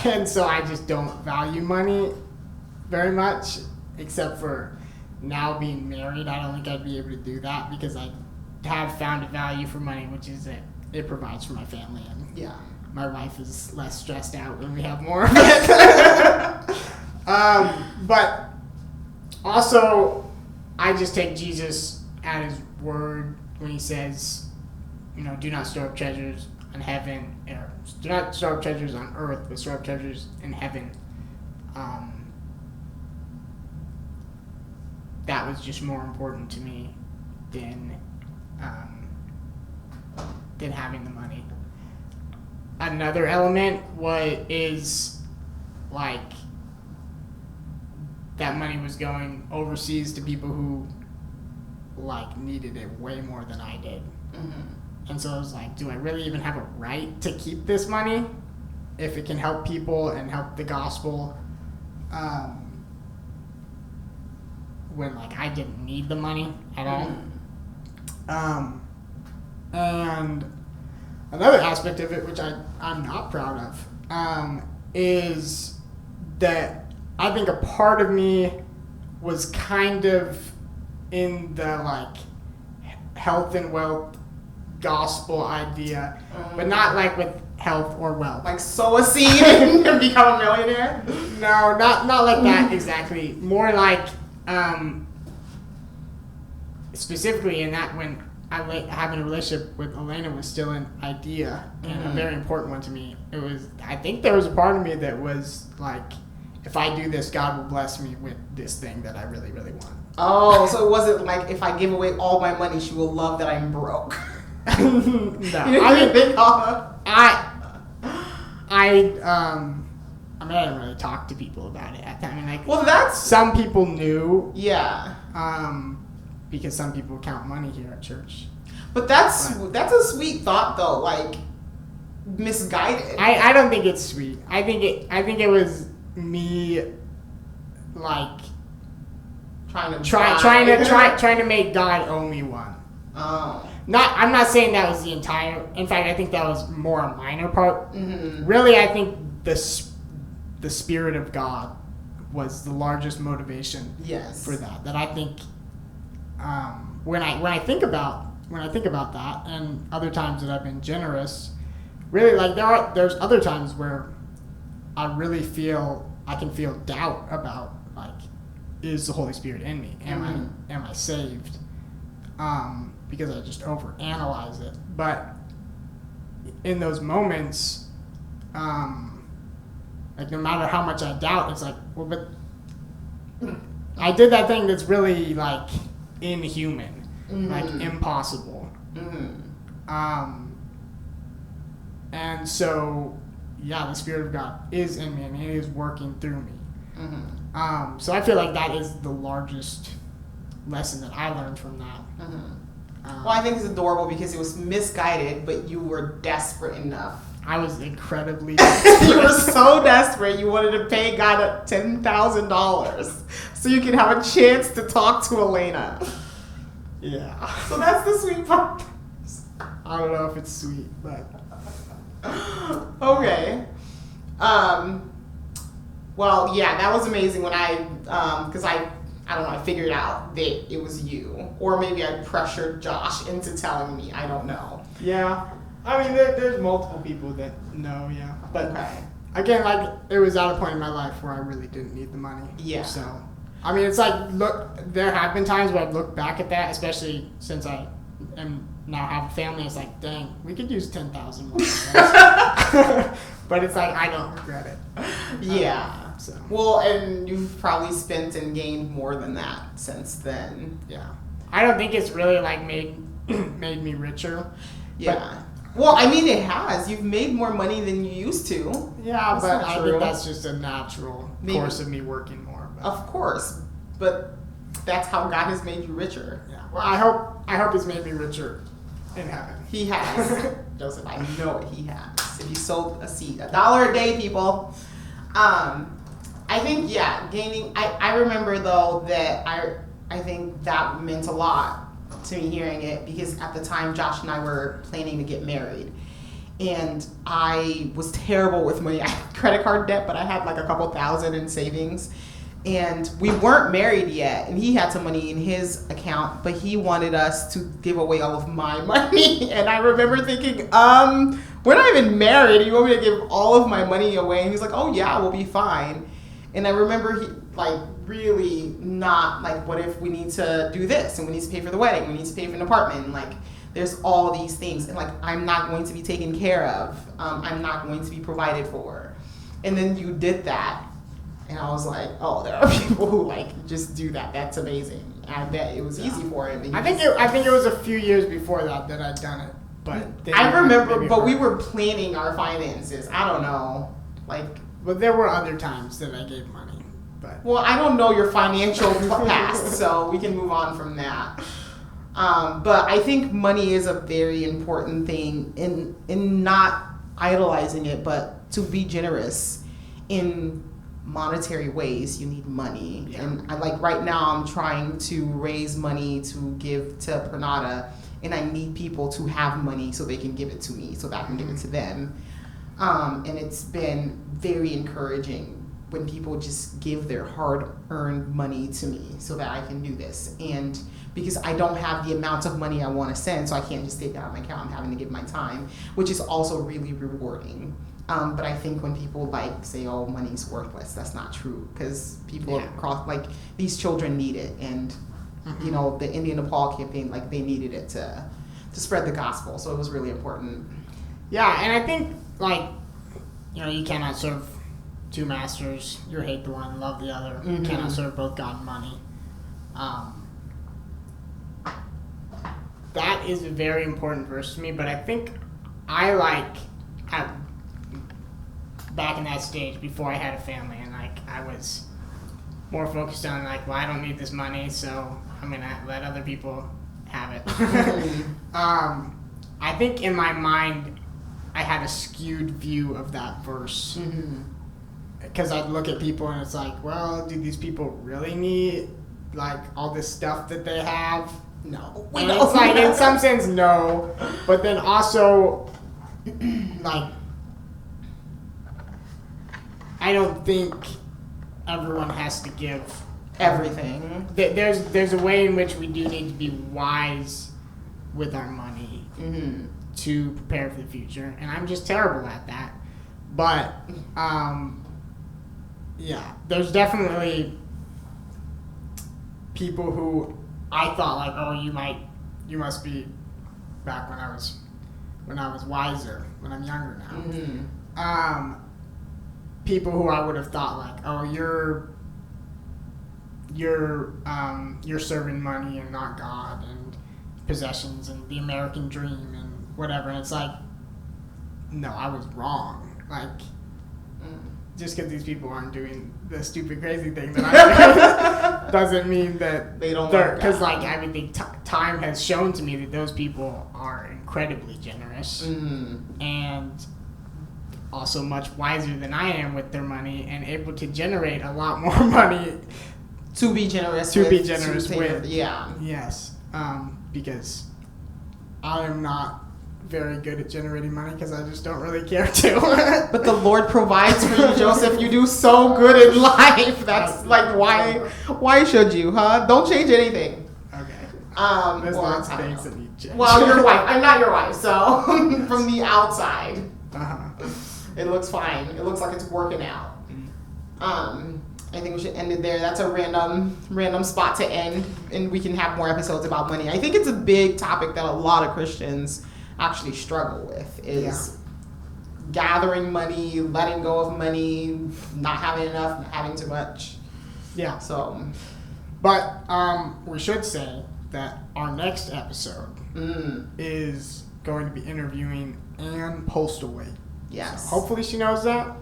Speaker 1: And so I just don't value money very much, except for now being married. I don't think I'd be able to do that because I have found a value for money, which is that it provides for my family. And my wife is less stressed out when we have more of it. But also, I just take Jesus at his word when he says, do not store up treasures in heaven, or do not store up treasures on earth, but store up treasures in heaven. That was just more important to me than having the money. Another element is like that money was going overseas to people who like needed it way more than I did. And so I was like, do I really even have a right to keep this money if it can help people and help the gospel, when like I didn't need the money at all? And another aspect of it, which I'm not proud of, is that I think a part of me was kind of in the like health and wealth gospel idea, but not like with health or wealth.
Speaker 2: Like sow a seed and become a millionaire?
Speaker 1: No, not like that exactly. More like specifically in that when having a relationship with Elena was still an idea and a very important one to me. I think there was a part of me that was like, if I do this, God will bless me with this thing that I really, really want.
Speaker 2: Oh, so it wasn't like if I give away all my money, she will love that I'm broke.
Speaker 1: No, I didn't really talk to people about it at that time. Like,
Speaker 2: well, that's
Speaker 1: some people knew.
Speaker 2: Yeah.
Speaker 1: Because some people count money here at church.
Speaker 2: But that's a sweet thought though, like misguided.
Speaker 1: I don't think it's sweet. I think it was me like trying to make God owe me one.
Speaker 2: Oh.
Speaker 1: I'm not saying that was the entire. In fact, I think that was more a minor part.
Speaker 2: Mm-hmm.
Speaker 1: Really, I think the Spirit of God was the largest motivation.
Speaker 2: Yes.
Speaker 1: For that. That I think when I think about when I think about that, and other times that I've been generous, really, like, there's other times where I really I can feel doubt about, like, is the Holy Spirit in me? Am I saved? Because I just overanalyze it. But in those moments, like, no matter how much I doubt, it's like, well, but I did that thing that's really, like, inhuman, like, impossible. And so, yeah, the Spirit of God is in me, and He is working through me. So I feel like that is the largest lesson that I learned from that.
Speaker 2: Well, I think it's adorable because it was misguided, but you were desperate enough.
Speaker 1: I was incredibly
Speaker 2: You were so desperate, you wanted to pay God $10,000 so you could have a chance to talk to Elena.
Speaker 1: Yeah.
Speaker 2: So that's the sweet part.
Speaker 1: I don't know if it's sweet, but...
Speaker 2: Okay. Well, yeah, that was amazing when because I don't know, I figured out that it was you. Or maybe I pressured Josh into telling me, I don't know.
Speaker 1: Yeah. I mean, there's multiple people that know, yeah. But
Speaker 2: Okay.
Speaker 1: again, like, it was at a point in my life where I really didn't need the money.
Speaker 2: Yeah.
Speaker 1: So, I mean, it's like, look, there have been times where I've looked back at that, especially since I now have a family. It's like, dang, we could use 10,000 more. But it's like, I don't regret it.
Speaker 2: Yeah.
Speaker 1: So.
Speaker 2: Well, and you've probably spent and gained more than that since then.
Speaker 1: Yeah. I don't think it's really, like, made me richer.
Speaker 2: Yeah. Well, I mean, it has. You've made more money than you used to.
Speaker 1: Yeah,
Speaker 2: That's
Speaker 1: but
Speaker 2: not
Speaker 1: I
Speaker 2: true.
Speaker 1: think that's just a natural
Speaker 2: Maybe.
Speaker 1: course of me working more. But.
Speaker 2: Of course. But that's how God has made you richer.
Speaker 1: Yeah. Well, I hope He's made me richer in heaven.
Speaker 2: He has. Joseph, I know it. He has. If you sowed a seed, $1 a day, people. I think, yeah, gaining. I remember, though, that I think that meant a lot to me hearing it, because at the time Josh and I were planning to get married, and I was terrible with money. I had credit card debt, but I had like a couple thousand in savings, and we weren't married yet, and he had some money in his account, but he wanted us to give away all of my money. And I remember thinking, we're not even married, you want me to give all of my money away? And he's like, oh yeah, we'll be fine. And I remember he, like, really not, like, what if we need to do this, and we need to pay for the wedding, we need to pay for an apartment, and, like, there's all these things, and, like, I'm not going to be taken care of, I'm not going to be provided for. And then you did that, and I was like, oh, there are people who, like, just do that. That's amazing. I bet it was easy for him.
Speaker 1: I think it was a few years before that I'd done it, but
Speaker 2: I remember, but we were planning our finances. I don't know, like.
Speaker 1: But there were other times that I gave money. But
Speaker 2: Well, I don't know your financial past, so we can move on from that. But I think money is a very important thing in not idolizing it, but to be generous in monetary ways. You need money.
Speaker 1: Yeah.
Speaker 2: And like right now I'm trying to raise money to give to Pranada, and I need people to have money so they can give it to me so that I can give it to them. And it's been very encouraging when people just give their hard-earned money to me so that I can do this. And because I don't have the amount of money I want to send, so I can't just take that out of my account. I'm having to give my time, which is also really rewarding. But I think when people like say, oh, money's worthless, that's not true, because people across, like, these children need it. And, you know, the India Nepal campaign, like, they needed it to spread the gospel. So it was really important.
Speaker 1: yeah, and I think, like, you know, you cannot serve two masters. You hate the one, love the other. You cannot serve both God and money. That is a very important verse to me, but I think I back in that stage before I had a family, and like I was more focused on like, well, I don't need this money, so I'm gonna let other people have it. I think in my mind I had a skewed view of that verse, because I'd look at people and it's like, well, do these people really need like all this stuff that they have? No. And it's like, in some sense, no, but then also like, I don't think everyone has to give
Speaker 2: everything.
Speaker 1: There's a way in which we do need to be wise with our money
Speaker 2: Mm-hmm.
Speaker 1: to prepare for the future, and I'm just terrible at that. But yeah, there's definitely people who I thought like, oh, you must be back when I was wiser, when I'm younger now.
Speaker 2: Mm-hmm.
Speaker 1: People who I would have thought like, oh, you're serving money and not God and possessions and the American dream and whatever. And it's like, no, I was wrong. Like, just because these people aren't doing the stupid, crazy thing that I do doesn't mean that
Speaker 2: They don't
Speaker 1: they're,
Speaker 2: love
Speaker 1: because
Speaker 2: God.
Speaker 1: like I mean, time has shown to me that those people are incredibly generous
Speaker 2: Mm-hmm.
Speaker 1: and also much wiser than I am with their money and able to generate a lot more money.
Speaker 2: To be generous
Speaker 1: To
Speaker 2: with.
Speaker 1: be generous
Speaker 2: to take-
Speaker 1: with.
Speaker 2: Yeah.
Speaker 1: Yes, because I am not very good at generating money because I just don't really care to.
Speaker 2: But the Lord provides for you, Joseph. You do so good in life. That's like, why should you, huh? Don't change anything.
Speaker 1: Okay. There's
Speaker 2: Well,
Speaker 1: lots of
Speaker 2: I don't
Speaker 1: things
Speaker 2: know.
Speaker 1: that need change.
Speaker 2: Well, your wife. I'm not your wife, so from the outside,
Speaker 1: Uh-huh.
Speaker 2: it looks fine. It looks like it's working out. I think we should end it there. That's a random spot to end, and we can have more episodes about money. I think it's a big topic that a lot of Christians actually struggle with is gathering money, letting go of money, not having enough, not having too much.
Speaker 1: Yeah.
Speaker 2: So,
Speaker 1: But we should say that our next episode is going to be interviewing Ann Postlewaite.
Speaker 2: yes.
Speaker 1: So hopefully she knows that.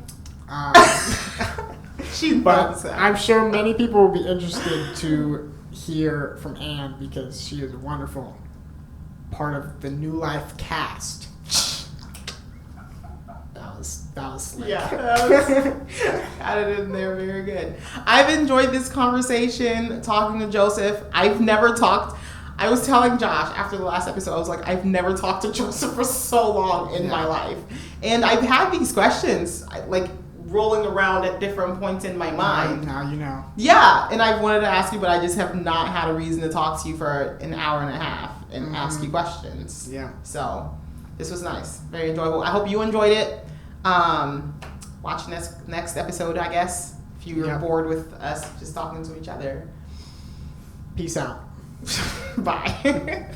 Speaker 2: She
Speaker 1: But
Speaker 2: loves that.
Speaker 1: I'm sure many people will be interested to hear from Ann because she is a wonderful part of the New Life cast. That was slick.
Speaker 2: Yeah, got it in there. Very good. I've enjoyed this conversation talking to Joseph. I've never talked. I was telling Josh after the last episode, I was like, I've never talked to Joseph for so long in my life. And I've had these questions like rolling around at different points in my mind.
Speaker 1: Now you know.
Speaker 2: Yeah, and I've wanted to ask you, but I just have not had a reason to talk to you for an hour and a half and ask you questions.
Speaker 1: Yeah.
Speaker 2: So this was nice. Very enjoyable. I hope you enjoyed it. Watch next episode, I guess, if you're bored with us just talking to each other.
Speaker 1: Peace out.
Speaker 2: Bye.